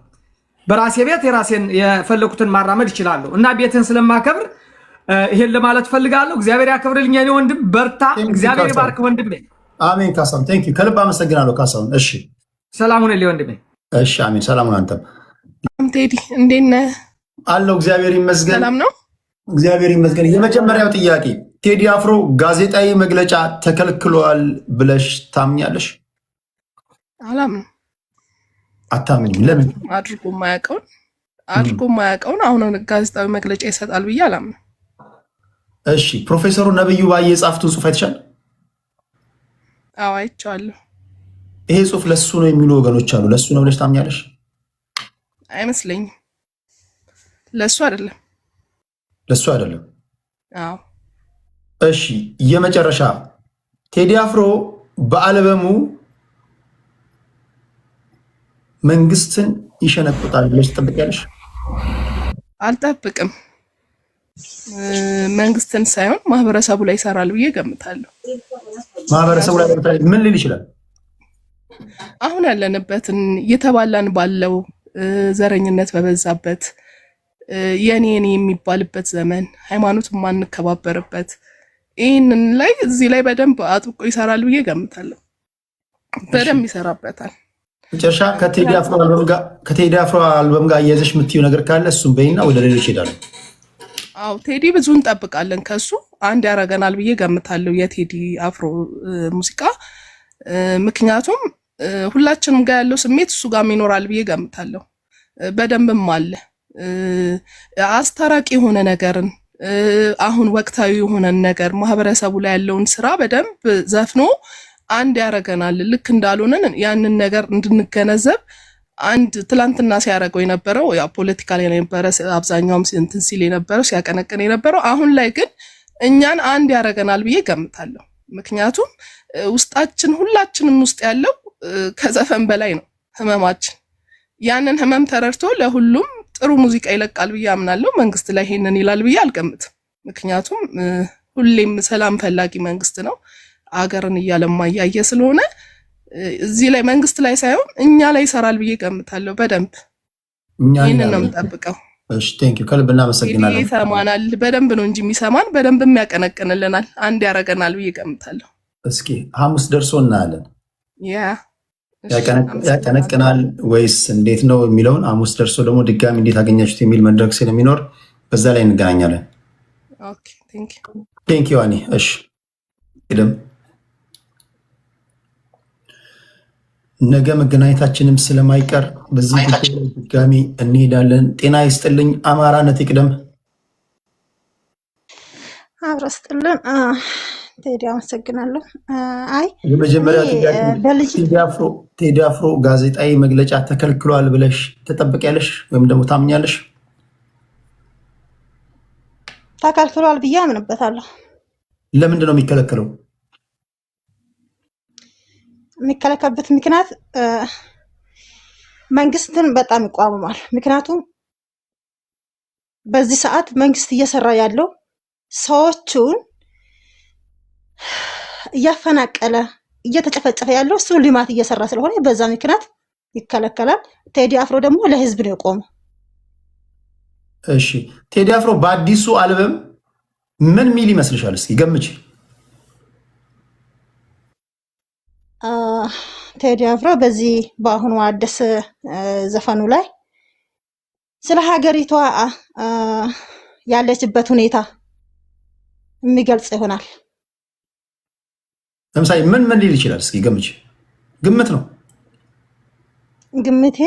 በራሴ ቤት የራሴን የፈለኩትን ማራመድ ይችላሉ እና ቤትን ስለማከብር ይሄን ለማለት ፈልጋለሁ። እግዚአብሔር ያከብርልኝ የኔ ወንድም፣ በርታ። እግዚአብሔር ይባርክ ወንድሜ። አሜን። ካሳሁን ቴንክ ዩ ከልብ አመሰግናለሁ ካሳሁን። እሺ ሰላሙን ለይ ወንድሜ። እሺ አሜን። ሰላሙን አንተም ቴዲ እንዴት ነህ? አለው እግዚአብሔር ይመስገን። ሰላም ነው እግዚአብሔር ይመስገን። የመጀመሪያው ጥያቄ ቴዲ አፍሮ ጋዜጣዊ መግለጫ ተከልክሏል ብለሽ ታምኛለሽ? አላምንም። አታምኝም? ለምን? አድርጎ የማያውቀውን አሁን ጋዜጣዊ መግለጫ ይሰጣል ብዬ አላምንም። እሺ ፕሮፌሰሩ ነብዩ ባዬ የጻፉትን ጽሑፍ አይተሻል? አዎ አይቼዋለሁ። ይሄ ጽሑፍ ለሱ ነው የሚሉ ወገኖች አሉ። ለሱ ነው ብለሽ ታምኛለሽ? አይመስለኝም። ለሱ አይደለም። ለሱ አይደለም። አዎ። እሺ የመጨረሻ ቴዲ አፍሮ በአልበሙ መንግስትን ይሸነቁጣል ብለሽ ትጠብቂያለሽ? አልጠብቅም። መንግስትን ሳይሆን ማህበረሰቡ ላይ ይሰራል ብዬ ገምታለሁ። ማህበረሰቡ ላይ ምን ሊል ይችላል? አሁን ያለንበትን እየተባላን ባለው ዘረኝነት በበዛበት የኔ የሚባልበት ዘመን፣ ሃይማኖት የማንከባበርበት ይህንን ላይ እዚህ ላይ በደንብ አጥብቆ ይሰራል ብዬ ገምታለሁ። በደንብ ይሰራበታል። መጨረሻ ከቴዲ አፍሮ አልበም ጋር እያያዘሽ የምትይው ነገር ካለ እሱም በይና ወደ ሌሎች ሄዳሉ። አዎ ቴዲ ብዙ እንጠብቃለን ከሱ አንድ ያረገናል ብዬ ገምታለሁ የቴዲ አፍሮ ሙዚቃ። ምክንያቱም ሁላችንም ጋር ያለው ስሜት እሱ ጋር ይኖራል ብዬ ገምታለሁ። በደንብም አለ አስታራቂ የሆነ ነገርን አሁን ወቅታዊ የሆነ ነገር ማህበረሰቡ ላይ ያለውን ስራ በደንብ ዘፍኖ አንድ ያረገናል። ልክ እንዳልሆነን ያንን ነገር እንድንገነዘብ አንድ ትላንትና ሲያረገው የነበረው ያ ፖለቲካ ላይ የነበረ አብዛኛውም እንትን ሲል የነበረው ሲያቀነቅን የነበረው አሁን ላይ ግን እኛን አንድ ያረገናል ብዬ ገምታለሁ። ምክንያቱም ውስጣችን ሁላችንም ውስጥ ያለው ከዘፈን በላይ ነው ህመማችን። ያንን ህመም ተረድቶ ለሁሉም ጥሩ ሙዚቃ ይለቃል ብዬ አምናለሁ። መንግስት ላይ ይሄንን ይላል ብዬ አልገምትም። ምክንያቱም ሁሌም ሰላም ፈላጊ መንግስት ነው። አገርን እያለማ እያየ ስለሆነ እዚህ ላይ መንግስት ላይ ሳይሆን እኛ ላይ ይሰራል ብዬ ገምታለሁ። በደንብ ይሄንን ነው የምጠብቀው። እሺ ቴንኪው ከልብ እናመሰግናለን። ይሰማናል በደንብ ነው እንጂ የሚሰማን በደንብም ያቀነቅንልናል አንድ ያረገናል ብዬ ገምታለሁ። እስኪ ሐሙስ ደርሶ እናያለን። ያቀነቅናል ወይስ እንዴት ነው የሚለውን ሐሙስ ደርሶ ደግሞ ድጋሚ እንዴት አገኛችሁት የሚል መድረክ ስለሚኖር በዛ ላይ እንገናኛለን። ኦኬ ቴንኪው ቴንኪው አኒ። እሺ ቅድም ነገ መገናኘታችንም ስለማይቀር በዚህ ጉዳይ ድጋሚ እንሄዳለን። ጤና ይስጥልኝ። አማራነት ይቅደም። አብሮ ስጥልን። ቴዲ አመሰግናለሁ። አይ የመጀመሪያ ቴዲ አፍሮ ጋዜጣዊ መግለጫ ተከልክሏል ብለሽ ትጠብቂያለሽ ወይም ደግሞ ታምኛለሽ? ተከልክሏል ብዬ አምንበታለሁ። ለምንድን ነው የሚከለከለው? የሚከለከልበት ምክንያት መንግስትን በጣም ይቋመማል። ምክንያቱም በዚህ ሰዓት መንግስት እየሰራ ያለው ሰዎቹን እያፈናቀለ እየተጨፈጨፈ ያለው እሱ ልማት እየሰራ ስለሆነ በዛ ምክንያት ይከለከላል። ቴዲ አፍሮ ደግሞ ለህዝብ ነው የቆመው። እሺ ቴዲ አፍሮ በአዲሱ አልበም ምን ሚል ይመስልሻል? እስኪ ገምቺ። ቴዲ አፍሮ በዚህ በአሁኑ አዲስ ዘፈኑ ላይ ስለ ሀገሪቷ ያለችበት ሁኔታ የሚገልጽ ይሆናል። ለምሳሌ ምን ሊል ይችላል? እስኪ ገምቺ። ግምት ነው ግምቴ።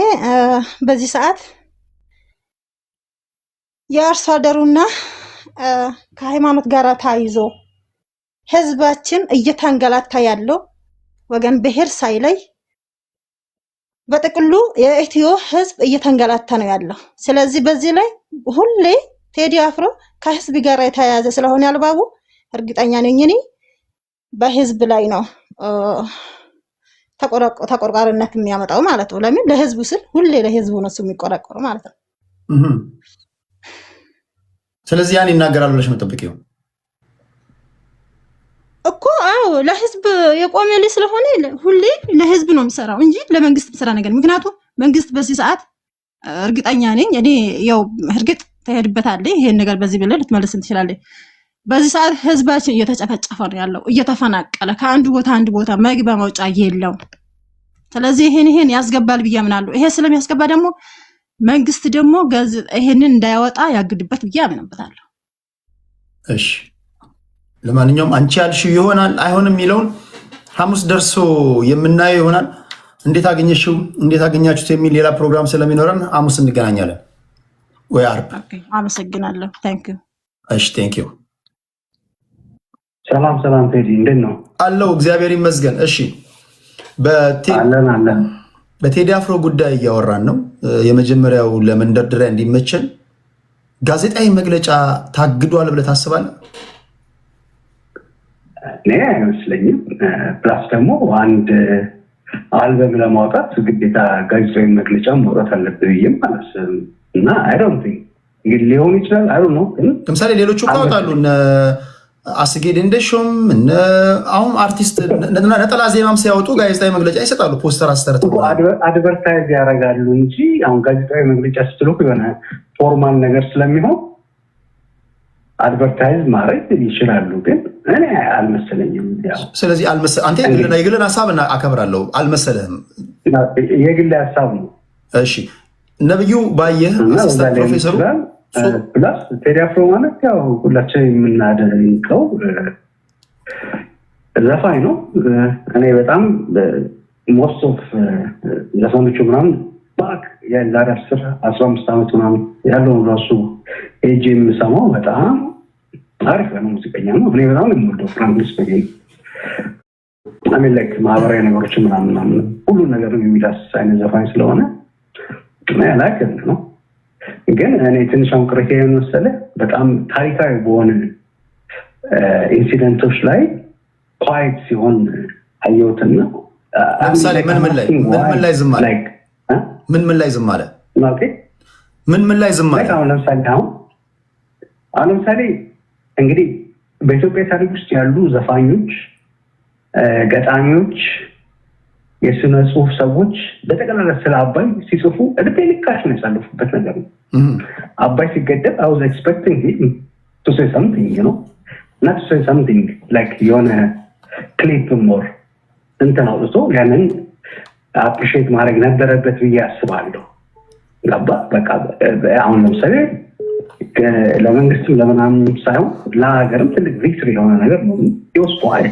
በዚህ ሰዓት የአርሶ አደሩና ከሃይማኖት ጋር ታይዞ ህዝባችን እየተንገላታ ያለው ወገን ብሔር ሳይለይ በጥቅሉ የኢትዮ ህዝብ እየተንገላታ ነው ያለው። ስለዚህ በዚህ ላይ ሁሌ ቴዲ አፍሮ ከህዝብ ጋር የተያያዘ ስለሆነ አልባቡ እርግጠኛ ነኝ እኔ በህዝብ ላይ ነው ተቆርቋሪነት የሚያመጣው ማለት ነው። ለምን ለህዝቡ ስል ሁሌ ለህዝቡ ነው የሚቆረቆረው ማለት ነው። ስለዚህ ያን ይናገራል ብለሽ መጠበቂው እኮ አዎ ለህዝብ የቆመ ልጅ ስለሆነ ሁሌ ለህዝብ ነው የሚሰራው እንጂ ለመንግስት የሚሰራ ነገር። ምክንያቱም መንግስት በዚህ ሰዓት እርግጠኛ ነኝ እኔ ያው እርግጥ ተሄድበታለህ ይሄን ነገር በዚህ ብለህ ልትመልስ ትችላለህ። በዚህ ሰዓት ህዝባችን እየተጨፈጨፈ ነው ያለው፣ እየተፈናቀለ ከአንድ ቦታ አንድ ቦታ መግቢያ መውጫ የለው። ስለዚህ ይሄን ያስገባል ብዬ አምናለሁ። ይሄ ስለሚያስገባ ደግሞ መንግስት ደግሞ ይሄንን እንዳያወጣ ያግድበት ብዬ አምናበታለሁ። እሺ ለማንኛውም አንቺ ያልሽው ይሆናል አይሆንም የሚለውን ሐሙስ ደርሶ የምናየው ይሆናል። እንዴት አገኘሽው እንዴት አገኛችሁት የሚል ሌላ ፕሮግራም ስለሚኖረን ሐሙስ እንገናኛለን ወይ አርብ። አመሰግናለሁ። ታንክ ዩ። እሺ ታንክ ዩ። ሰላም ቴዲ እንዴት ነው? አለው እግዚአብሔር ይመስገን። እሺ በቴዲ አፍሮ ጉዳይ እያወራን ነው። የመጀመሪያው ለመንደርደሪያ እንዲመቸን ጋዜጣዊ መግለጫ ታግዷል ብለህ ታስባለህ? እኔ አይመስለኝም። ፕላስ ደግሞ አንድ አልበም ለማውጣት ግዴታ ጋዜጣዊ መግለጫ ማውጣት አለብህ ብዬም አላስብም። እና አይ ዶንት ቲንክ እንግዲህ ሊሆን ይችላል። አይ ዶንት ኖ። ለምሳሌ ሌሎቹ ያወጣሉ እነ አስጌ ደንደሾም እነ አሁን አርቲስት ነጠላ ዜማም ሲያወጡ ጋዜጣዊ መግለጫ ይሰጣሉ። ፖስተር አሰርተው አድቨርታይዝ ያደርጋሉ እንጂ አሁን ጋዜጣዊ መግለጫ ስትልኩ የሆነ ፎርማል ነገር ስለሚሆን አድቨርታይዝ ማድረግ ይችላሉ፣ ግን እኔ አልመሰለኝም። ስለዚህ አንተ የግልን ሀሳብ አከብራለሁ፣ አልመሰለህም? የግል ሀሳብ ነው። እሺ ነብዩ ባየህ አሲስታንት ፕሮፌሰሩ ፕላስ ቴዲ አፍሮ ማለት ያው ሁላችን የምናደንቀው ዘፋኝ ነው። እኔ በጣም ሞስት ኦፍ ዘፈኖቹ ምናምን ባክ የዛሬ 10-15 ዓመት ምናምን ያለውን ራሱ ሄጄ የምሰማው በጣም አሪፍ ነው። ሙዚቀኛ ነው። እኔ በጣም የምወደው ፍራንክሊን ስፔን አሜን። ማህበራዊ ነገሮች ምናምን ሁሉን ነገር የሚዳስስ አይነት ዘፋኝ ስለሆነ ላይክ ነው። ግን እኔ ትንሽ አንቅሬቴ የመሰለህ በጣም ታሪካዊ በሆነ ኢንሲደንቶች ላይ ኳይት ሲሆን አየሁትና ለምሳሌ ምን ላይ ዝም አለ? ምን ላይ ዝም አለ? ምን ላይ ዝም አለ? አሁን ለምሳሌ እንግዲህ በኢትዮጵያ ታሪክ ውስጥ ያሉ ዘፋኞች፣ ገጣሚዎች፣ የስነ ጽሁፍ ሰዎች በጠቅላላ ስለ አባይ ሲጽፉ እድሜ ልካቸውን ያሳለፉበት ነገር ነው። አባይ ሲገደብ I was expecting him to say something, you know, not to say something like የሆነ ክሊፕ ሞር እንትን አውጥቶ ያንን አፕሪሼት ማድረግ ነበረበት ብዬ አስባለሁ። ገባ? በቃ አሁን ለምሳሌ ለመንግስትም ለምናምን ሳይሆን ለሀገርም ትልቅ ቪክትሪ የሆነ ነገር ነው። ይወስደዋል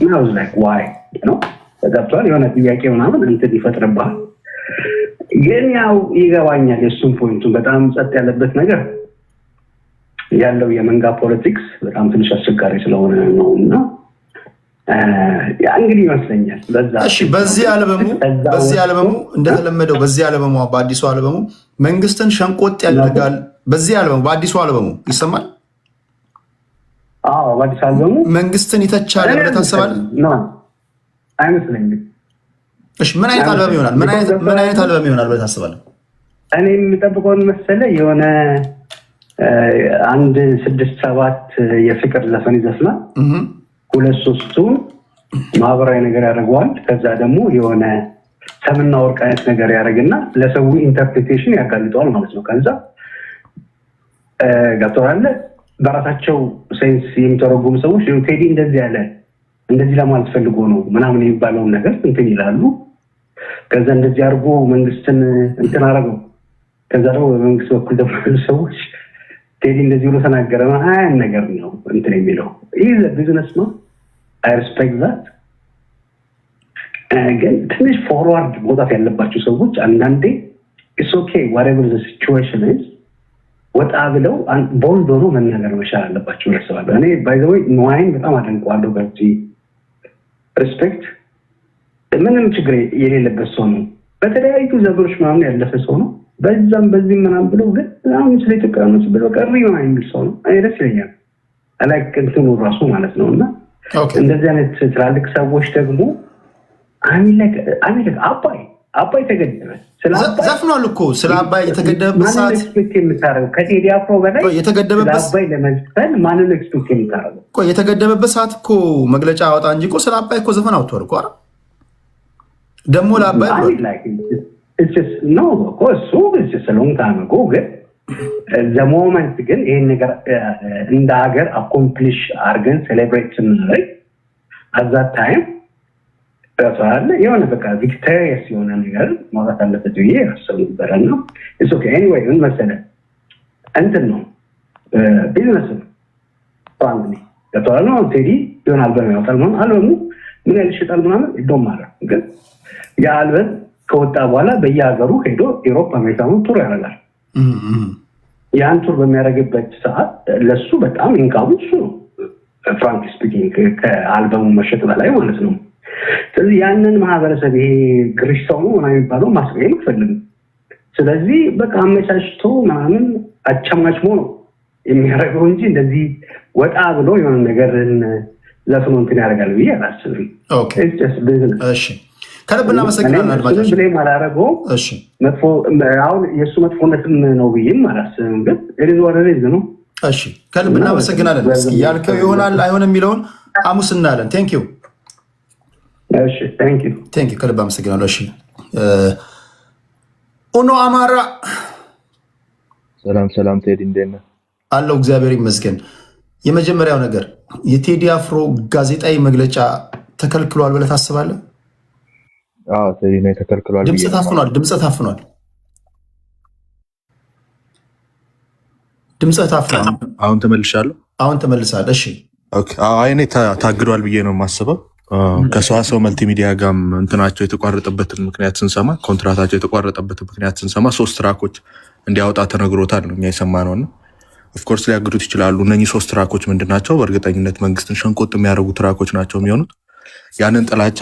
እና I was like why, you know፣ ተገብቷል። የሆነ ጥያቄ ምናምን እንትን ይፈጥርብሃል። ግን ያው ይገባኛል የእሱን ፖይንቱን። በጣም ጸጥ ያለበት ነገር ያለው የመንጋ ፖለቲክስ በጣም ትንሽ አስቸጋሪ ስለሆነ ነው እና እንግዲህ ይመስለኛል በዚህ አልበሙ እንደተለመደው በአዲሱ አልበሙ መንግስትን ሸንቆጥ ያደርጋል። በዚህ አልበሙ በአዲሱ አልበሙ ይሰማል። በአዲሱ አልበሙ መንግስትን ይተቻል ብለህ ታስባለህ? አይመስለኝም። እሺ ምን አይነት አልበም ይሆናል? ምን አይነት አልበም ይሆናል ብለህ ታስባለህ? እኔ የምጠብቀውን መሰለህ የሆነ 1-6-7 የፍቅር ዘፈን ይዘፍናል። 2-3ቱ ማህበራዊ ነገር ያደርገዋል። ከዛ ደግሞ የሆነ ሰምና ወርቅ አይነት ነገር ያደርግና ለሰው ኢንተርፕሬቴሽን ያጋልጠዋል ማለት ነው። ከዛ ገብቶሃል። በራሳቸው ሴንስ የሚተረጉሙ ሰዎች ቴዲ እንደዚህ ያለ እንደዚህ ለማለት ፈልጎ ነው ምናምን የሚባለውን ነገር እንትን ይላሉ። ከዛ እንደዚህ አድርጎ መንግስትን እንትን አደረገው። ከዛ ደግሞ በመንግስት በኩል ደግሞ ሰዎች ቴዲ እንደዚህ ብሎ ተናገረ አያን ነገር ነው እንትን የሚለው ይህ ቢዝነስ ነው። አይ ሪስፔክት ዛት። ግን ትንሽ ፎርዋርድ መውጣት ያለባቸው ሰዎች አንዳንዴ ኢትስ ኦኬ ዋትኤቨር ዘ ሲቹዌሽን ኢዝ ወጣ ብለው ቦልድ ሆኖ መናገር መቻል አለባቸው ያስባለሁ። እኔ ባይ ዘ ወይ ነዋይን በጣም አደንቀዋለሁ። በዚህ ሪስፔክት ምንም ችግር የሌለበት ሰው ነው። በተለያዩ ዘመኖች ምናምን ያለፈ ሰው ነው። በዛም በዚህም ምናምን ብለው ግን አሁን ስለ ኢትዮጵያኖች ብለው ቀሪ ነው የሚል ሰው ነው። እኔ ደስ ይለኛል። ላይክ እንትኑ ራሱ ማለት ነው። እና እንደዚህ አይነት ትላልቅ ሰዎች ደግሞ አባይ ተገደበ ዘፍኗል እኮ ስለ አባይ የተገደበበት ሰዓት የምታደርገው ከቴዲ አፍሮ በላይ አባይ ለመዝፈን ማንን ኤክስፔክት የምታደርገው? የተገደበበት ሰዓት እኮ መግለጫ አወጣ እንጂ እኮ ስለ አባይ እኮ ዘፈን አውጥቷል እኮ። ደግሞ ለአባይ ስለሆንካመጎ ግን ዘሞመንት ግን ይህን ነገር እንደ ሀገር አኮምፕሊሽ አድርገን ሴሌብሬት ስናደርግ አዛት ታይም አለ የሆነ በቃ ቪክቶሪየስ የሆነ ነገር ማውጣት አለበት ብዬ አስብ ነበረ። እና ኢትስ ኦኬ ኤኒዌይ ምን መሰለህ እንትን ነው ቢዝነስ ነው። ፍራንክሊ ከተዋለ ነው ቴዲ የሆነ አልበም ያወጣል ማለት አልበሙ ምን ያህል ይሸጣል ምናምን ይዶም ማለት ግን ያ አልበም ከወጣ በኋላ በየሀገሩ ሄዶ ኢሮፕ አሜሪካ ቱር ያደርጋል። ያን ቱር በሚያደርግበት ሰዓት ለሱ በጣም ኢንካሙ እሱ ነው ፍራንክሊ ስፒኪንግ ከአልበሙ መሸጥ በላይ ማለት ነው። ስለዚህ ያንን ማህበረሰብ ይሄ ግሪሽ ሰው ነው ምናምን የሚባለው ማስቀየም አይፈልግም። ስለዚህ በቃ አመቻችቶ ምናምን አቻማችሞ ነው የሚያደርገው እንጂ እንደዚህ ወጣ ብሎ የሆነ ነገርን ዘፍኖ እንትን ያደርጋል ብዬ አላስብም። እሺ ከልብ እናመሰግናለን አድማጮች። ብሌም አላደረገውም። መጥፎ አሁን የእሱ መጥፎነትም ነው ብዬም አላስብም። ግን ኤሪዝ ወረሬዝ ነው። እሺ ከልብ እናመሰግናለን። እስኪ ያልከው ይሆናል አይሆንም የሚለውን ሐሙስ እናያለን። ቴንክ ዩ ከልብ አመሰግናለሁ። እሺ ኡኖ አማራ ሰላም ቴዲ እንዴት ነህ? አለው እግዚአብሔር ይመስገን። የመጀመሪያው ነገር የቴዲ አፍሮ ጋዜጣዊ መግለጫ ተከልክሏል ብለህ ታስባለህ? አዎ ቴዲ ነው ተከልክሏል። ድምጽ ታፍኗል። አሁን ተመልሻለሁ። አሁን ተመልሳል። እሺ ኦኬ። እኔ ታግዷል ብዬ ነው የማስበው። ከሰዋሰው መልቲሚዲያ ጋርም እንትናቸው የተቋረጠበትን ምክንያት ስንሰማ ኮንትራታቸው የተቋረጠበትን ምክንያት ስንሰማ 3 ትራኮች እንዲያወጣ ተነግሮታል ነው እኛ የሰማነው ነው። ኦፍኮርስ ሊያግዱት ይችላሉ። እነኚህ 3 ትራኮች ምንድናቸው? በእርግጠኝነት መንግስትን ሸንቆጥ የሚያደርጉ ትራኮች ናቸው የሚሆኑት። ያንን ጥላቻ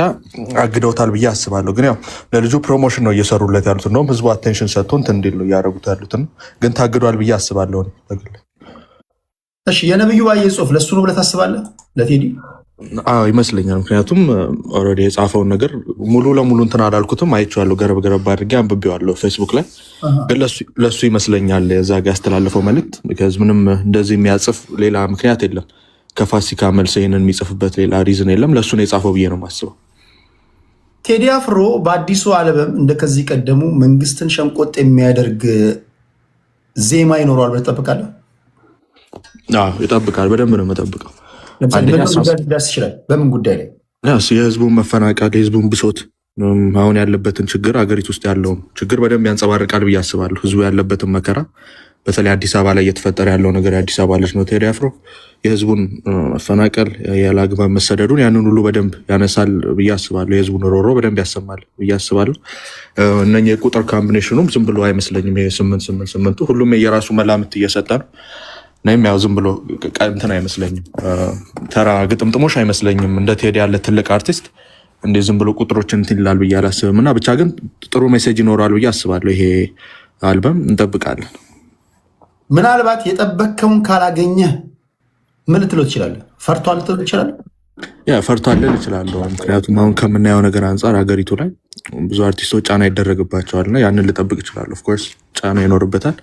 አግደውታል ብዬ አስባለሁ። ግን ያው ለልጁ ፕሮሞሽን ነው እየሰሩለት ያሉት። እንደውም ህዝቡ አቴንሽን ሰጥቶ እንትን እንዲል ነው እያደረጉት ያሉትን። ግን ታግዷል ብዬ አስባለሁ በግል። እሺ የነብዩ ባዬ ጽሁፍ ለሱ ነው ብለህ ታስባለህ? ለቴዲ ይመስለኛል። ምክንያቱም ኦልሬዲ የጻፈውን ነገር ሙሉ ለሙሉ እንትን አላልኩትም፣ አይቼዋለሁ፣ ገረብ አድርጌ አንብቤዋለሁ ፌስቡክ ላይ። ግን ለሱ ይመስለኛል እዛ ጋ ያስተላለፈው መልእክት። ምንም እንደዚህ የሚያጽፍ ሌላ ምክንያት የለም። ከፋሲካ መልስ ይህንን የሚጽፍበት ሌላ ሪዝን የለም። ለሱ ነው የጻፈው ብዬ ነው የማስበው። ቴዲ አፍሮ በአዲሱ አልበም እንደከዚህ ቀደሙ መንግስትን ሸንቆጥ የሚያደርግ ዜማ ይኖረዋል ብለህ ትጠብቃለህ? ይጠብቃል። በደንብ ነው የምጠብቀው። ይችላል። በምን ጉዳይ ላይ? የህዝቡን መፈናቀል፣ የህዝቡን ብሶት፣ አሁን ያለበትን ችግር፣ አገሪቱ ውስጥ ያለውን ችግር በደንብ ያንጸባርቃል ብዬ አስባለሁ። ህዝቡ ያለበትን መከራ፣ በተለይ አዲስ አበባ ላይ እየተፈጠረ ያለው ነገር። የአዲስ አበባ ልጅ ነው ቴዲ አፍሮ። የህዝቡን መፈናቀል፣ ያለአግባብ መሰደዱን፣ ያንን ሁሉ በደንብ ያነሳል ብዬ አስባለሁ። የህዝቡን ሮሮ በደንብ ያሰማል ብዬ አስባለሁ። እነኚህ የቁጥር ካምቢኔሽኑም ዝም ብሎ አይመስለኝም። ይሄ 8 ሁሉም የራሱ መላምት እየሰጠ ነው። እኔም ያው ዝም ብሎ እንትን አይመስለኝም፣ ተራ ግጥምጥሞሽ አይመስለኝም። እንደ ቴዲ ያለ ትልቅ አርቲስት እንደ ዝም ብሎ ቁጥሮችን እንትን ይላል ብዬ አላስብም። እና ብቻ ግን ጥሩ ሜሴጅ ይኖራል ብዬ አስባለሁ። ይሄ አልበም እንጠብቃለን። ምናልባት የጠበቅከውን ካላገኘ ምን ልትለው ትችላለህ? ፈርቷል ልትለው ትችላለህ? ፈርቷል ልል እችላለሁ። ምክንያቱም አሁን ከምናየው ነገር አንጻር ሀገሪቱ ላይ ብዙ አርቲስቶች ጫና ይደረግባቸዋል እና ያንን ልጠብቅ እችላለሁ። ኦፍኮርስ ጫና ይኖርበታል።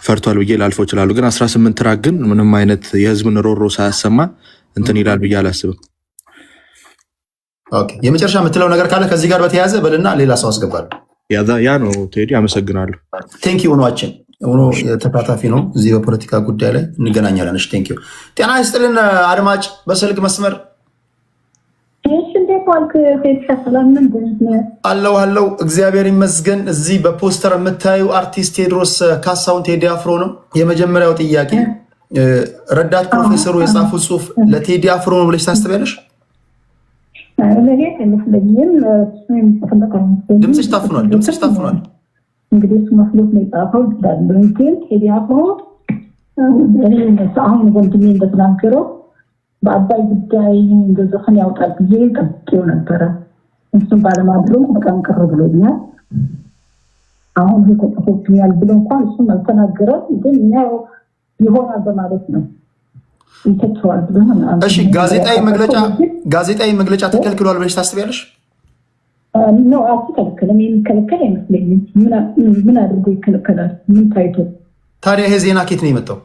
ፈርቷል ብዬ ላልፈው እችላለሁ። ግን 18 ትራክ ግን ምንም አይነት የህዝብን ሮሮ ሳያሰማ እንትን ይላል ብዬ አላስብም። የመጨረሻ የምትለው ነገር ካለ ከዚህ ጋር በተያያዘ በልና ሌላ ሰው አስገባለሁ። ያ ነው ቴዲ። አመሰግናለሁ። ቴንክ ዩ ሆኖችን ሆኖ ተካታፊ ነው እዚህ በፖለቲካ ጉዳይ ላይ እንገናኛለን። ቴንክ ዩ። ጤና ይስጥልን አድማጭ በስልክ መስመር አለው እግዚአብሔር ይመስገን። እዚህ በፖስተር የምታዩ አርቲስት ቴዎድሮስ ካሳሁን ቴዲ አፍሮ ነው። የመጀመሪያው ጥያቄ ረዳት ፕሮፌሰሩ የጻፉት ጽሁፍ ለቴዲ አፍሮ ነው ብለሽ ታስቢያለሽ? ድምፅሽ ታፍኗል። እንግዲህ እሱ መስሎት ነው የጻፈው ይችላሉ። ግን ቴዲ አፍሮ አሁን ወንድሜ እንደተናገረው በአባይ ጉዳይ እንደዘፈን ያውጣል ብዬ ጠብቄው ነበረ። እሱም ባለማድረጉ በጣም ቅር ብሎኛል። አሁን ተጽፎብኛል ብሎ እንኳን እሱም አልተናገረም። ግን እኛው ይሆናል በማለት ነው ይተቸዋል ብሎ። እሺ ጋዜጣዊ መግለጫ ተከልክሏል ብለሽ ታስቢያለሽ? ነው አትከልክልም። የሚከለከል አይመስለኝም። ምን አድርጎ ይከለከላል? ምን ታይቶ ታዲያ ይሄ ዜና ኬት ነው የመጣው?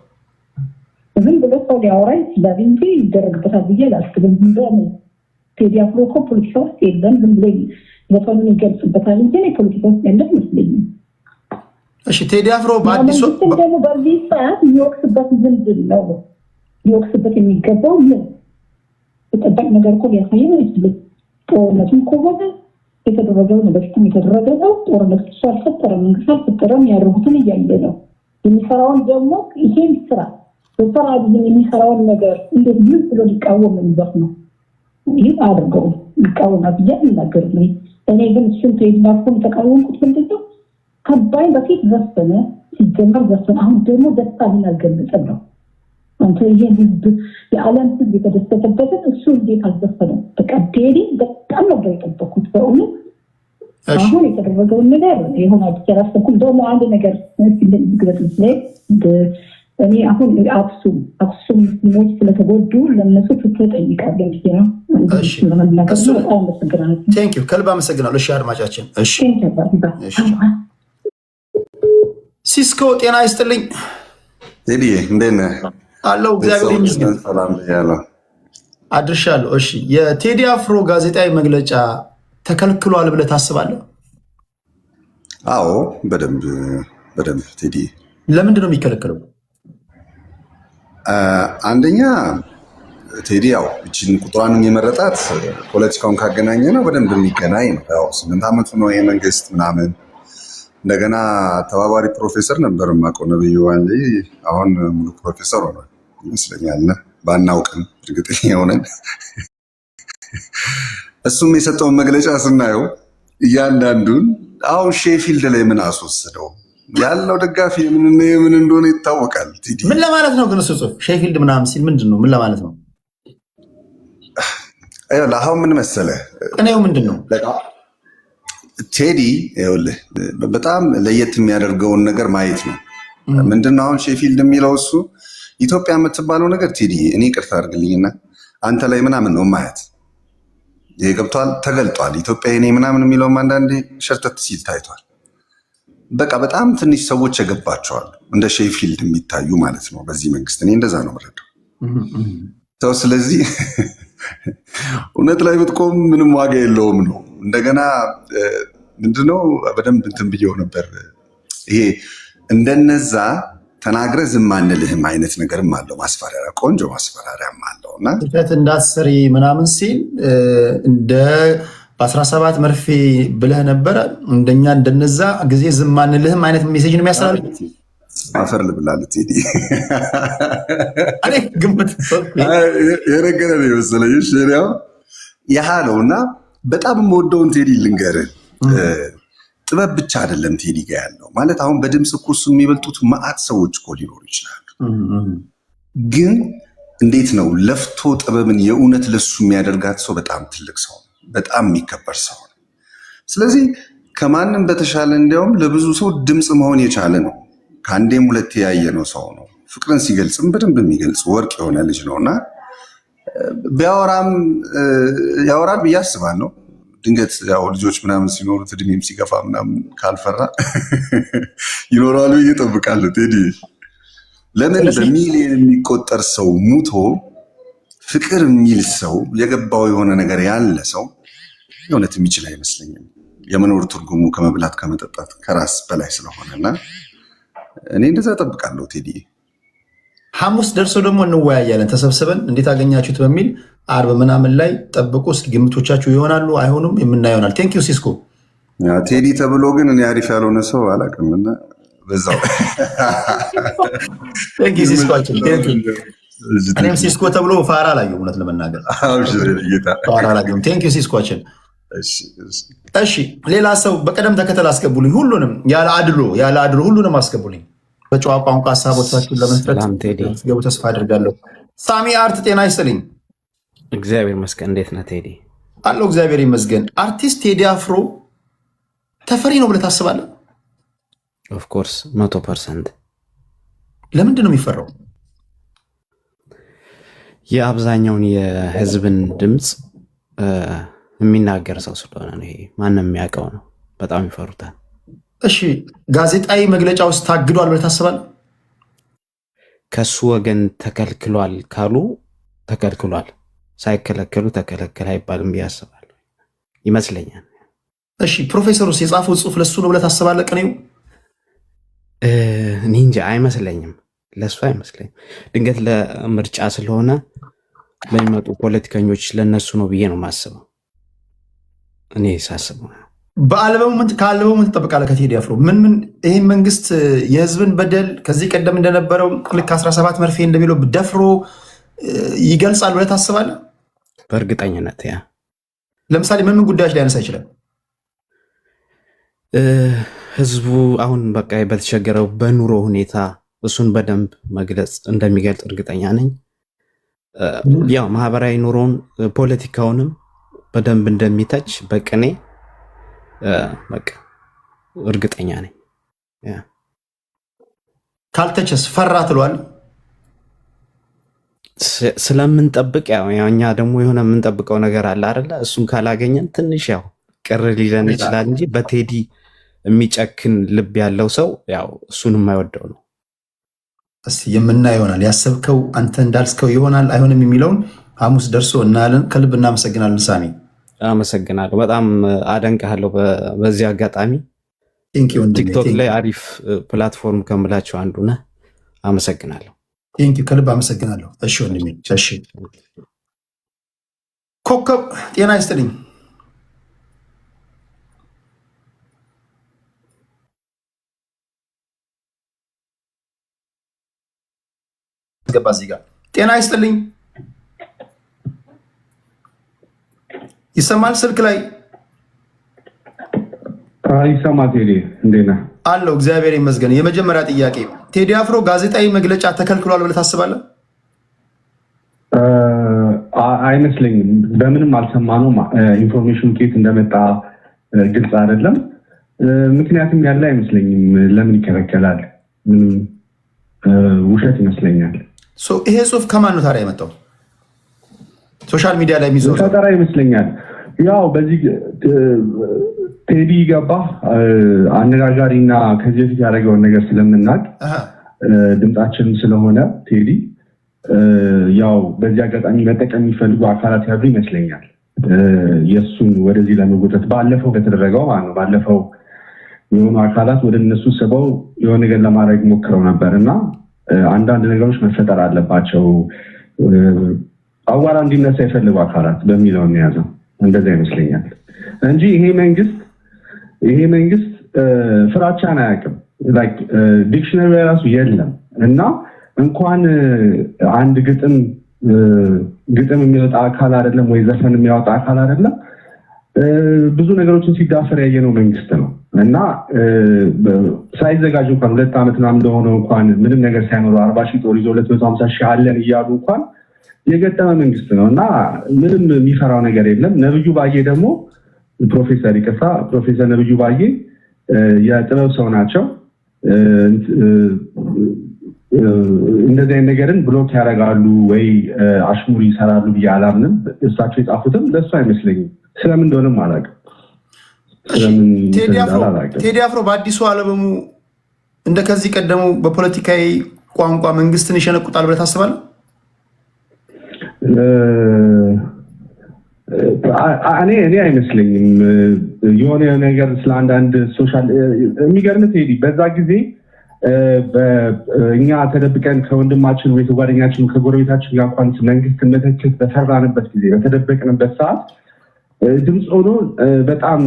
ዝም ብሎ ሰው ሊያወራ ይችላል እንጂ ይደረግበታል ብዬ አላስብም። ቴዲ አፍሮ እኮ ፖለቲካ ውስጥ የለም። ዝም ብሎ ዘፈኑን ይገልጽበታል እንጂ ፖለቲካ ውስጥ ያለ አይመስለኝም። እሺ ቴዲ አፍሮ በአዲሱ ደግሞ በዚህ ሰዓት የሚወቅስበት ምንድን ነው? ሊወቅስበት የሚገባው ምን ተጠባቂ ነገር እኮ ሊያሳይ አይችልም። ጦርነቱም ከሆነ የተደረገው በፊትም የተደረገ ነው። ጦርነቱ እሱ አልፈጠረም፣ መንግስት አልፈጠረም። ያደረጉትን እያየ ነው። የሚሰራውን ደግሞ ይሄን ስራ በሰራ የሚሰራውን ነገር እንዴት ምን ብሎ ሊቃወም የሚበት ነው? ይህ አድርገው ሊቃወም ብዬ ይናገር። እኔ ግን እሱን ቴዲ አፍሮን የተቃወምኩት ምንድን ነው? ከባይ በፊት ዘፈነ፣ ሲጀመር ዘፈነ። አሁን ደግሞ ደስታ ሊናገለጸ ነው። አንተ ይሄን ህዝብ የዓለም ህዝብ የተደሰተበትን እሱ እንዴት አልዘፈነም? በቃ ቴዲ በጣም ነበር የጠበኩት በእውነት። አሁን የተደረገውን ነገር ይሆናል ያላሰብኩም። ደግሞ አንድ ነገር ግለጽ ላይ እኔ አሁን አክሱም ሙስሊሞች ስለተጎዱ ለነሱ ፍትህ ጠይቃለሁ ብዬ ነው። ቴንክ ዩ ከልብ አመሰግናለሁ። እሺ አድማጫችን፣ እሺ ሲስኮ ጤና ይስጥልኝ። ቴዲ እንዴት ነህ? አለው እግዚአብሔር ይመስገን አድርሻለሁ። እሺ የቴዲ አፍሮ ጋዜጣዊ መግለጫ ተከልክሏል ብለህ ታስባለህ? አዎ በደንብ ቴዲ። ለምንድን ነው የሚከለከለው? አንደኛ ቴዲ ያው እችን ቁጥሯንም የመረጣት ፖለቲካውን ካገናኘ ነው በደንብ የሚገናኝ ነው። ያው 8 ዓመቱ ነው ይሄ መንግስት ምናምን። እንደገና ተባባሪ ፕሮፌሰር ነበር የማውቀው ነብዩ ዋንጂ፣ አሁን ሙሉ ፕሮፌሰር ሆኗል ይመስለኛል። ባናውቅም እርግጠኛ ሆነን እሱም የሰጠውን መግለጫ ስናየው እያንዳንዱን አሁን ሼፊልድ ላይ ምን አስወስደው ያለው ደጋፊ ምን እንደሆነ ይታወቃል። ቴዲ ምን ለማለት ነው ግን እሱ ጽሑፍ ሼፊልድ ምናምን ሲል ምንድን ነው? ምን ለማለት ነው? አሁን ምን መሰለህ ቅኔው ምንድን ነው? ቴዲ ይኸውልህ በጣም ለየት የሚያደርገውን ነገር ማየት ነው። ምንድነው አሁን ሼፊልድ የሚለው እሱ ኢትዮጵያ የምትባለው ነገር ቴዲ እኔ ይቅርታ አድርግልኝና አንተ ላይ ምናምን ነው ማየት ይሄ ገብቷል፣ ተገልጧል። ኢትዮጵያ እኔ ምናምን የሚለውም አንዳንዴ ሸርተት ሲል ታይቷል። በቃ በጣም ትንሽ ሰዎች የገባቸዋል እንደ ሼፊልድ የሚታዩ ማለት ነው በዚህ መንግስት። እኔ እንደዛ ነው የምረዳው። ስለዚህ እውነት ላይ ብትቆም ምንም ዋጋ የለውም ነው። እንደገና ምንድነው በደንብ እንትን ብየው ነበር። ይሄ እንደነዛ ተናግረ ዝም አንልህም አይነት ነገርም አለው። ማስፈራሪያ፣ ቆንጆ ማስፈራሪያም አለው እና እንዳትሰሪ ምናምን ሲል እንደ በ17 መርፌ ብለህ ነበረ እንደኛ እንደነዛ ጊዜ ዝም አንልህም አይነት ሜሴጅ ነው የሚያስተላልፍ። አፈር ልብላለህ ቴዲ እኔ ግምት የነገረ ነው የመሰለኝ ያህ ነው። እና በጣም የምወደውን ቴዲ ልንገርህ፣ ጥበብ ብቻ አይደለም ቴዲ ጋ ያለው ማለት አሁን በድምፅ እኮ እሱ የሚበልጡት መዓት ሰዎች እኮ ሊኖሩ ይችላሉ። ግን እንዴት ነው ለፍቶ ጥበብን የእውነት ለሱ የሚያደርጋት ሰው በጣም ትልቅ ሰው ነው፣ በጣም የሚከበር ሰው ነው። ስለዚህ ከማንም በተሻለ እንዲያውም ለብዙ ሰው ድምፅ መሆን የቻለ ነው። ከአንዴም ሁለቴ ያየ ነው ሰው ነው። ፍቅርን ሲገልጽም በደንብ የሚገልጽ ወርቅ የሆነ ልጅ ነው እና ቢያወራም ያወራል ብዬ አስባለሁ። ድንገት ያው ልጆች ምናምን ሲኖሩት እድሜም ሲገፋ ምናምን ካልፈራ ይኖራሉ ብዬ እጠብቃለሁ። ቴዲ ለምን በሚሊዮን የሚቆጠር ሰው ሙቶ ፍቅር የሚል ሰው የገባው የሆነ ነገር ያለ ሰው የእውነት የሚችል አይመስለኝም። የመኖር ትርጉሙ ከመብላት ከመጠጣት ከራስ በላይ ስለሆነና እኔ እንደዛ እጠብቃለሁ። ቴዲ ሐሙስ ደርሶ ደግሞ እንወያያለን ተሰብስበን እንዴት አገኛችሁት በሚል አርብ ምናምን ላይ ጠብቁ። እስኪ ግምቶቻችሁ ይሆናሉ አይሆኑም የምናየው ይሆናል። ቴንክ ዩ ሲስኮ። ቴዲ ተብሎ ግን እኔ አሪፍ ያልሆነ ሰው አላውቅምና በዛው ቴንክ ዩ ሲስኮአችን። እኔም ሲስኮ ተብሎ ፋራ አላየሁም እውነት ለመናገር ፋራ አላየሁም። ቴንክ ዩ ሲስኮአችን። እሺ ሌላ ሰው በቀደም ተከተል አስገቡልኝ። ሁሉንም ያለ አድሎ ሁሉንም አስገቡልኝ። በጨዋ ቋንቋ ሀሳቦቻችሁን ለመስጠት ገቡ ተስፋ አድርጋለሁ። ሳሚ አርት ጤና ይስጥልኝ። እግዚአብሔር ይመስገን። እንዴት ነህ ቴዲ? አለው እግዚአብሔር ይመስገን። አርቲስት ቴዲ አፍሮ ተፈሪ ነው ብለህ ታስባለህ? ኦፍኮርስ 100%። ለምንድን ነው የሚፈራው? የአብዛኛውን የህዝብን ድምፅ የሚናገር ሰው ስለሆነ ነው። ይሄ ማንም የሚያውቀው ነው። በጣም ይፈሩታል። እሺ ጋዜጣዊ መግለጫ ውስጥ ታግዷል ብለህ ታስባለህ? ከሱ ወገን ተከልክሏል ካሉ ተከልክሏል፣ ሳይከለከሉ ተከለከለ አይባልም ብዬ አስባለሁ ይመስለኛል። እሺ ፕሮፌሰሩስ የጻፈው ጽሑፍ ለሱ ነው ብለህ ታስባለህ? ቅኔው እኔ እንጃ አይመስለኝም፣ ለሱ አይመስለኝም። ድንገት ለምርጫ ስለሆነ ለሚመጡ ፖለቲከኞች ለነሱ ነው ብዬ ነው የማስበው እኔ ሳስበው። ከአልበሙ ምን ትጠብቃለህ ከቴዲ አፍሮ? ምን ይህን መንግስት የህዝብን በደል ከዚህ ቀደም እንደነበረው ልክ 17 መርፌ እንደሚለው ደፍሮ ይገልጻል ብለህ ታስባለህ? በእርግጠኝነት ያ ለምሳሌ ምን ጉዳዮች ሊያነሳ ይችላል? ህዝቡ አሁን በቃ በተቸገረው በኑሮ ሁኔታ እሱን በደንብ መግለጽ እንደሚገልጽ እርግጠኛ ነኝ። ያው ማህበራዊ ኑሮውን ፖለቲካውንም በደንብ እንደሚተች በቅኔ በቃ እርግጠኛ ነኝ። ካልተቸስ ፈራ ትሏል። ስለምንጠብቅ ያው እኛ ደግሞ የሆነ የምንጠብቀው ነገር አለ አይደለ? እሱን ካላገኘን ትንሽ ያው ቅር ሊለን ይችላል እንጂ በቴዲ የሚጨክን ልብ ያለው ሰው ያው እሱን የማይወደው ነው። እስቲ የምናየው ይሆናል። ያሰብከው አንተ እንዳልስከው ይሆናል አይሆንም የሚለውን ሐሙስ ደርሶ እናያለን። ከልብ እናመሰግናለን ሳሚ። አመሰግናለሁ። በጣም አደንቅሃለሁ። በዚህ አጋጣሚ ቲክቶክ ላይ አሪፍ ፕላትፎርም ከምላቸው አንዱ ነህ። አመሰግናለሁ። ከልብ አመሰግናለሁ። እሺ ወንድሜ። እሺ ኮከብ ጤና ይስጥልኝ። ገባ እዚህ ጋር ጤና ይስጥልኝ። ይሰማል? ስልክ ላይ ይሰማ። ቴዲ እንዴት ነህ? አለው እግዚአብሔር ይመስገን። የመጀመሪያ ጥያቄ ቴዲ አፍሮ ጋዜጣዊ መግለጫ ተከልክሏል ብለህ ታስባለህ? አይመስለኝም። በምንም አልሰማነውም። ኢንፎርሜሽን ኬት እንደመጣ ግልጽ አይደለም። ምክንያቱም ያለ አይመስለኝም። ለምን ይከለከላል? ምንም ውሸት ይመስለኛል። ይሄ ጽሁፍ ከማን ነው ታዲያ የመጣው? ሶሻል ሚዲያ ላይ የሚዞር ፈጠራ ይመስለኛል። ያው በዚህ ቴዲ ገባ አነጋጋሪ እና ከዚህ በፊት ያደረገውን ነገር ስለምናውቅ ድምፃችን ስለሆነ ቴዲ ያው በዚህ አጋጣሚ መጠቀም የሚፈልጉ አካላት ያሉ ይመስለኛል። የእሱን ወደዚህ ለመጎተት ባለፈው በተደረገው ማለት ነው። ባለፈው የሆኑ አካላት ወደ እነሱ ስበው የሆነ ነገር ለማድረግ ሞክረው ነበር እና አንዳንድ ነገሮች መፈጠር አለባቸው አዋራ እንዲነሳ የፈልጉ አካላት በሚለው የያዘው እንደዛ ይመስለኛል እንጂ ይሄ መንግስት ፍራቻን አያውቅም። ላይክ ዲክሽነሪ ራሱ የለም እና እንኳን አንድ ግጥም የሚያወጣ አካል አይደለም ወይ ዘፈን የሚያወጣ አካል አይደለም ብዙ ነገሮችን ሲዳፈር ያየነው መንግስት ነው እና ሳይዘጋጅ እንኳን 2 ዓመት ምናምን እንደሆነው እንኳን ምንም ነገር ሳይኖረው 40 ሺህ ጦር ይዞ 250 ሺህ አለን እያሉ እንኳን የገጠመ መንግስት ነው እና ምንም የሚፈራው ነገር የለም። ነብዩ ባዬ ደግሞ ፕሮፌሰር ነብዩ ባዬ የጥበብ ሰው ናቸው። እንደዚህ አይነት ነገርን ብሎክ ያደርጋሉ ወይ አሽሙር ይሰራሉ ብዬ አላምንም። እሳቸው የጻፉትም ለሱ አይመስለኝም። ስለምን እንደሆነም አላውቅም። ቴዲ አፍሮ በአዲሱ አልበሙ እንደ ከዚህ ቀደሙ በፖለቲካዊ ቋንቋ መንግስትን ይሸነቁጣል ብለህ ታስባለህ? እኔ አይመስለኝም። የሆነ ነገር ስለ አንዳንድ ሶሻል የሚገርም ቴዲ በዛ ጊዜ እኛ ተደብቀን ከወንድማችን ወይ ከጓደኛችን ከጎረቤታችን ጋር እንኳን መንግስት መተቸት በሰራንበት ጊዜ በተደበቅንበት ሰዓት ድምፅ ሆኖ በጣም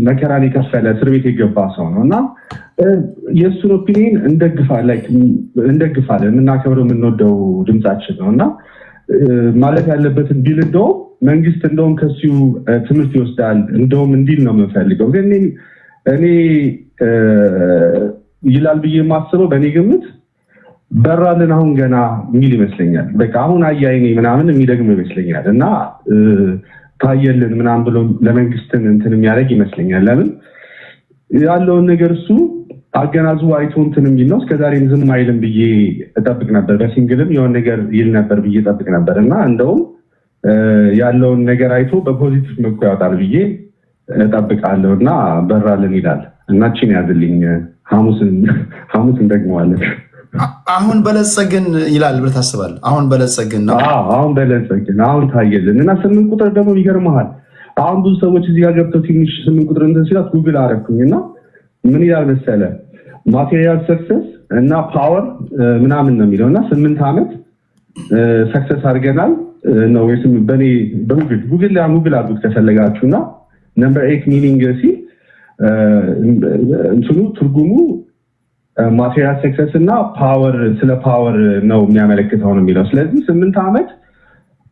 መከራን የከፈለ እስር ቤት የገባ ሰው ነው እና የእሱን ኦፒኒየን እንደግፋለን። የምናከብረው የምንወደው ድምፃችን ነው እና ማለት ያለበትን ቢል እንደውም መንግስት እንደውም ከሱ ትምህርት ይወስዳል እንደውም እንዲል ነው የምንፈልገው። ግን እኔ ይላል ብዬ የማስበው በእኔ ግምት በራልን አሁን ገና የሚል ይመስለኛል። በቃ አሁን አያይኔ ምናምን የሚደግም ይመስለኛል እና ታየልን ምናምን ብሎ ለመንግስትን እንትን የሚያደርግ ይመስለኛል። ለምን ያለውን ነገር እሱ አገናዝቦ አይቶ እንትን የሚል ነው። እስከዛሬም ዝም አይልም ብዬ እጠብቅ ነበር። በሲንግልም የሆነ ነገር ይል ነበር ብዬ እጠብቅ ነበር እና እንደውም ያለውን ነገር አይቶ በፖዚቲቭ መልኩ ያወጣል ብዬ እጠብቃለሁ እና በራልን ይላል እና ቺን ያዝልኝ። ሐሙስን ደግመዋለን። አሁን በለጸግን ይላል ብለህ ታስባለህ? አሁን በለጸግን ነው። አሁን በለጸግን፣ አሁን ታየልን እና 8 ቁጥር ደግሞ ይገርምሃል። አሁን ብዙ ሰዎች እዚህ ጋር ገብተው ትንሽ 8 ቁጥር እንትን ሲላት ጉግል አደረኩኝ እና ምን ይላል መሰለህ ማቴሪያል ሰክሰስ እና ፓወር ምናምን ነው የሚለው እና 8 ዓመት ሰክሰስ አድርገናል ነው ወይስ በኔ በጉግል አድርጉት ከፈለጋችሁ እና ነምበር 8 ሚኒንግ ሲል እንትኑ ትርጉሙ ማቴሪያል ሰክሰስ እና ፓወር ስለ ፓወር ነው የሚያመለክተው ነው የሚለው። ስለዚህ 8 ዓመት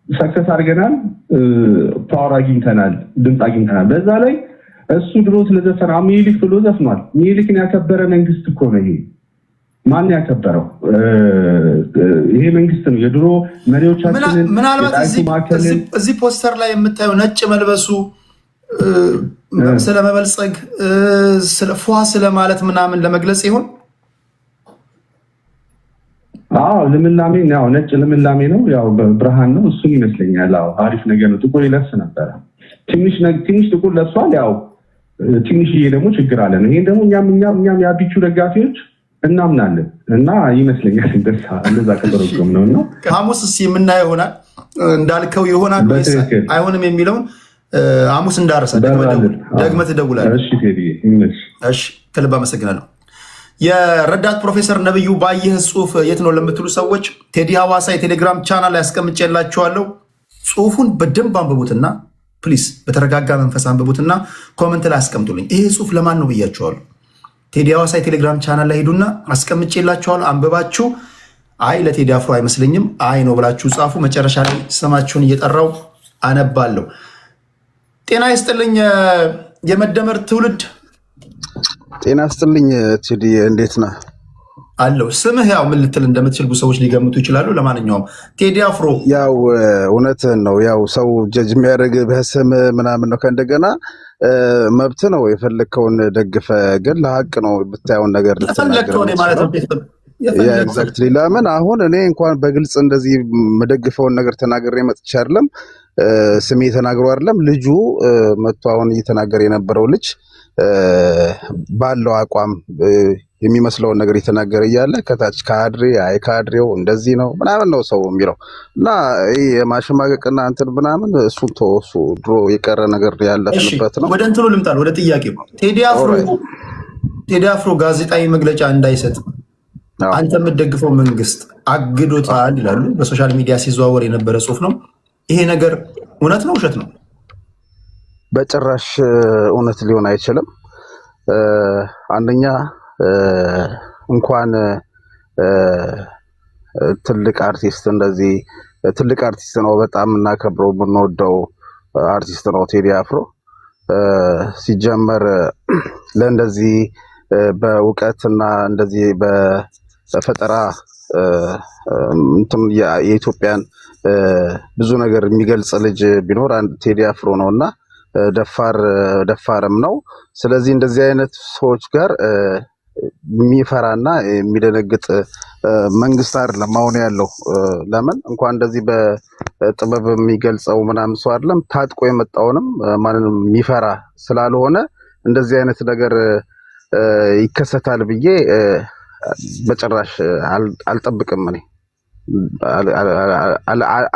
ሰክሰስ አድርገናል፣ ፓወር አግኝተናል፣ ድምፅ አግኝተናል። በዛ ላይ እሱ ድሮ ስለዘፈነ ሚኒሊክ ብሎ ዘፍኗል። ሚኒሊክን ያከበረ መንግስት እኮ ነው ይሄ። ማን ያከበረው? ይሄ መንግስት ነው። የድሮ መሪዎቻችንን ምናልባት እዚህ ፖስተር ላይ የምታየው ነጭ መልበሱ ስለመበልጸግ ፏ ስለማለት ምናምን ለመግለጽ ይሆን? አዎ ልምላሜ ነው፣ ነጭ ልምላሜ ነው፣ ያው ብርሃን ነው። እሱም ይመስለኛል አዎ አሪፍ ነገር ነው። ጥቁር ይለብስ ነበር፣ ትንሽ ጥቁር ለብሷል። ያው ትንሽዬ ደግሞ ችግር አለ ነው። ይሄን ደግሞ እኛም የአቢቹ ደጋፊዎች እናምናለን እና ይመስለኛል እንደዛ ከተረጎም ነውና ሐሙስስ የምናየው ይሆናል እንዳልከው ይሆናል ወይስ አይሆንም የሚለውን ሐሙስ እንዳረሰ ደግመህ ትደውላለህ። እሺ ቴዲ ይመሽ። እሺ ከልብ አመሰግናለሁ። የረዳት ፕሮፌሰር ነብዩ ባየህ ጽሁፍ የት ነው ለምትሉ ሰዎች ቴዲ ሐዋሳ የቴሌግራም ቻናል ላይ አስቀምጬላችኋለሁ። ጽሁፉን በደንብ አንብቡትና ፕሊስ በተረጋጋ መንፈስ አንብቡትና ኮመንት ላይ አስቀምጡልኝ። ይሄ ጽሁፍ ለማን ነው ብያችኋለሁ። ቴዲ ሐዋሳ የቴሌግራም ቻናል ላይ ሄዱና አስቀምጬላችኋለሁ። አንብባችሁ አይ ለቴዲ አፍሮ አይመስለኝም አይ ነው ብላችሁ ጻፉ። መጨረሻ ላይ ስማችሁን እየጠራው አነባለሁ። ጤና ይስጥልኝ የመደመር ትውልድ። ጤና ይስጥልኝ ቴዲ፣ እንዴት ነህ? አለው። ስምህ ያው ምን ልትል እንደምትችል ብዙ ሰዎች ሊገምቱ ይችላሉ። ለማንኛውም ቴዲ አፍሮ ያው እውነትህን ነው። ያው ሰው ጀጅ የሚያደርግ በስም ምናምን ነው። ከእንደገና መብት ነው የፈለግከውን ደግፈ፣ ግን ለሀቅ ነው ብታየውን ነገር ኤግዛክትሊ። ለምን አሁን እኔ እንኳን በግልጽ እንደዚህ መደግፈውን ነገር ተናግሬ መጥቼ አይደለም ስሜ ተናግሮ አይደለም ልጁ መጥቶ አሁን እየተናገረ የነበረው ልጅ ባለው አቋም የሚመስለውን ነገር እየተናገረ እያለ ከታች ካድሬ አይ ካድሬው እንደዚህ ነው ምናምን ነው ሰው የሚለው እና ይሄ የማሸማቀቅና እንትን ምናምን እሱን ተወሱ ድሮ የቀረ ነገር ያለፍንበት ነው። ወደ እንትኑ ልምጣል፣ ወደ ጥያቄው። ቴዲ አፍሮ ጋዜጣዊ መግለጫ እንዳይሰጥ አንተ የምትደግፈው መንግስት አግዶታል ይላሉ። በሶሻል ሚዲያ ሲዘዋወር የነበረ ጽሁፍ ነው። ይሄ ነገር እውነት ነው ውሸት ነው? በጭራሽ እውነት ሊሆን አይችልም። አንደኛ እንኳን ትልቅ አርቲስት እንደዚህ ትልቅ አርቲስት ነው፣ በጣም እናከብረው የምንወደው አርቲስት ነው ቴዲ አፍሮ። ሲጀመር ለእንደዚህ በእውቀትና እንደዚህ በፈጠራ የኢትዮጵያን ብዙ ነገር የሚገልጽ ልጅ ቢኖር አንድ ቴዲ አፍሮ ነው እና ደፋርም ነው። ስለዚህ እንደዚህ አይነት ሰዎች ጋር የሚፈራና የሚደነግጥ መንግስት አይደለም አሁን ያለው። ለምን እንኳን እንደዚህ በጥበብ የሚገልጸው ምናምን ሰው አይደለም ታጥቆ የመጣውንም ማንንም የሚፈራ ስላልሆነ እንደዚህ አይነት ነገር ይከሰታል ብዬ በጭራሽ አልጠብቅም። እኔ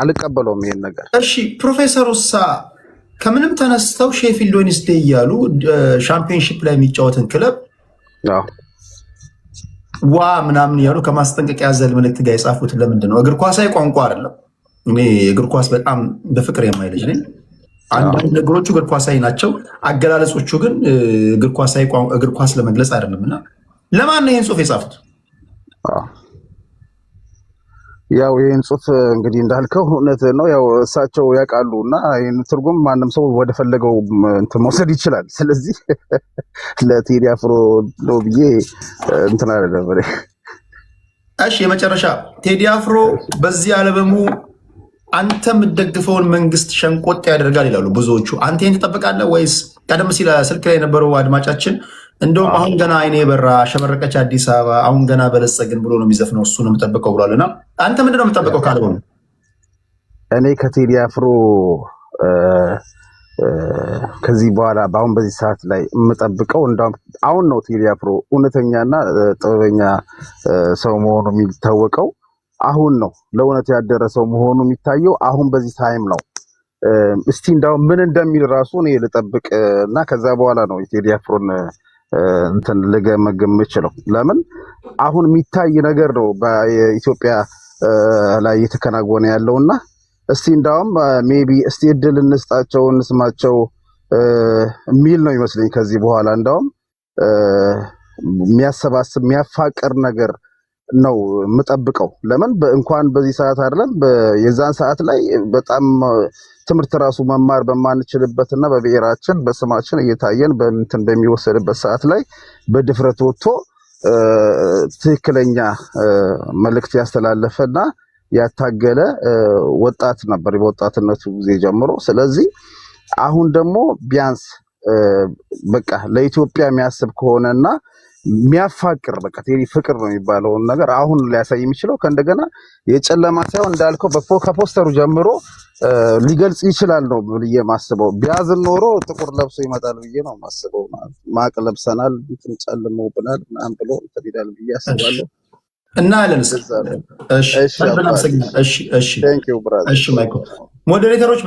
አልቀበለውም ይሄን ነገር። እሺ ፕሮፌሰሩሳ ከምንም ተነስተው ሼፊልድ ዌድነስዴይ እያሉ ሻምፒዮንሺፕ ላይ የሚጫወትን ክለብ ዋ ምናምን እያሉ ከማስጠንቀቂያ ያዘል መልእክት ጋር የጻፉት ለምንድን ነው? እግር ኳሳዊ ቋንቋ አይደለም። እኔ እግር ኳስ በጣም በፍቅር የማይ ልጅ ነኝ። አንዳንድ ነገሮቹ እግር ኳሳዊ ናቸው፣ አገላለጾቹ ግን እግር ኳስ ለመግለጽ አይደለም። እና ለማን ነው ይህን ጽሁፍ የጻፉት? ያው ይህን ጽሁፍ እንግዲህ እንዳልከው እውነት ነው። ያው እሳቸው ያውቃሉ እና ይህን ትርጉም ማንም ሰው ወደፈለገው እንትን መውሰድ ይችላል። ስለዚህ ለቴዲ አፍሮ ነው ብዬ እንትን አይደለም። እሺ የመጨረሻ ቴዲ አፍሮ በዚህ አልበሙ አንተ የምትደግፈውን መንግስት ሸንቆጥ ያደርጋል ይላሉ ብዙዎቹ። አንተ ይህን ትጠብቃለህ ወይስ? ቀደም ሲል ስልክ ላይ የነበረው አድማጫችን እንደውም አሁን ገና አይኔ የበራ ሸበረቀች አዲስ አበባ አሁን ገና በለጸግን ብሎ ነው የሚዘፍነው፣ እሱ ነው የምጠብቀው ብሏል። እና አንተ ምንድን ነው የምጠብቀው ካልሆነ? እኔ ከቴዲ አፍሮ ከዚህ በኋላ በአሁን በዚህ ሰዓት ላይ የምጠብቀው እንዳውም አሁን ነው ቴዲ አፍሮ እውነተኛና ጥበበኛ ሰው መሆኑ የሚታወቀው አሁን ነው። ለእውነት ያደረሰው መሆኑ የሚታየው አሁን በዚህ ታይም ነው። እስቲ እንዳውም ምን እንደሚል ራሱ እኔ ልጠብቅ እና ከዛ በኋላ ነው የቴዲ አፍሮን እንትን ልገመግም የምችለው። ለምን አሁን የሚታይ ነገር ነው በኢትዮጵያ ላይ እየተከናወነ ያለውና እስቲ እንዳውም ሜቢ እስቲ እድል እንስጣቸው እንስማቸው የሚል ነው ይመስለኝ። ከዚህ በኋላ እንዳውም የሚያሰባስብ የሚያፋቅር ነገር ነው የምጠብቀው። ለምን እንኳን በዚህ ሰዓት አይደለም የዛን ሰዓት ላይ በጣም ትምህርት ራሱ መማር በማንችልበትና በብሔራችን በስማችን እየታየን በእንትን በሚወሰድበት ሰዓት ላይ በድፍረት ወጥቶ ትክክለኛ መልእክት ያስተላለፈና ያታገለ ወጣት ነበር በወጣትነቱ ጊዜ ጀምሮ። ስለዚህ አሁን ደግሞ ቢያንስ በቃ ለኢትዮጵያ የሚያስብ ከሆነና የሚያፋቅር በቃ ቴዲ ፍቅር ነው የሚባለውን ነገር አሁን ሊያሳይ የሚችለው ከእንደገና የጨለማ ሳይሆን እንዳልከው ከፖስተሩ ጀምሮ ሊገልጽ ይችላል ነው ብዬ ማስበው። ቢያዝን ኖሮ ጥቁር ለብሶ ይመጣል ብዬ ነው ማስበው። ማቅ ለብሰናል ጨልመውብናል ምናምን ብሎ ይላል ብዬ አስባለሁ። እና ያለን እሺ፣ ሞዴሬተሮች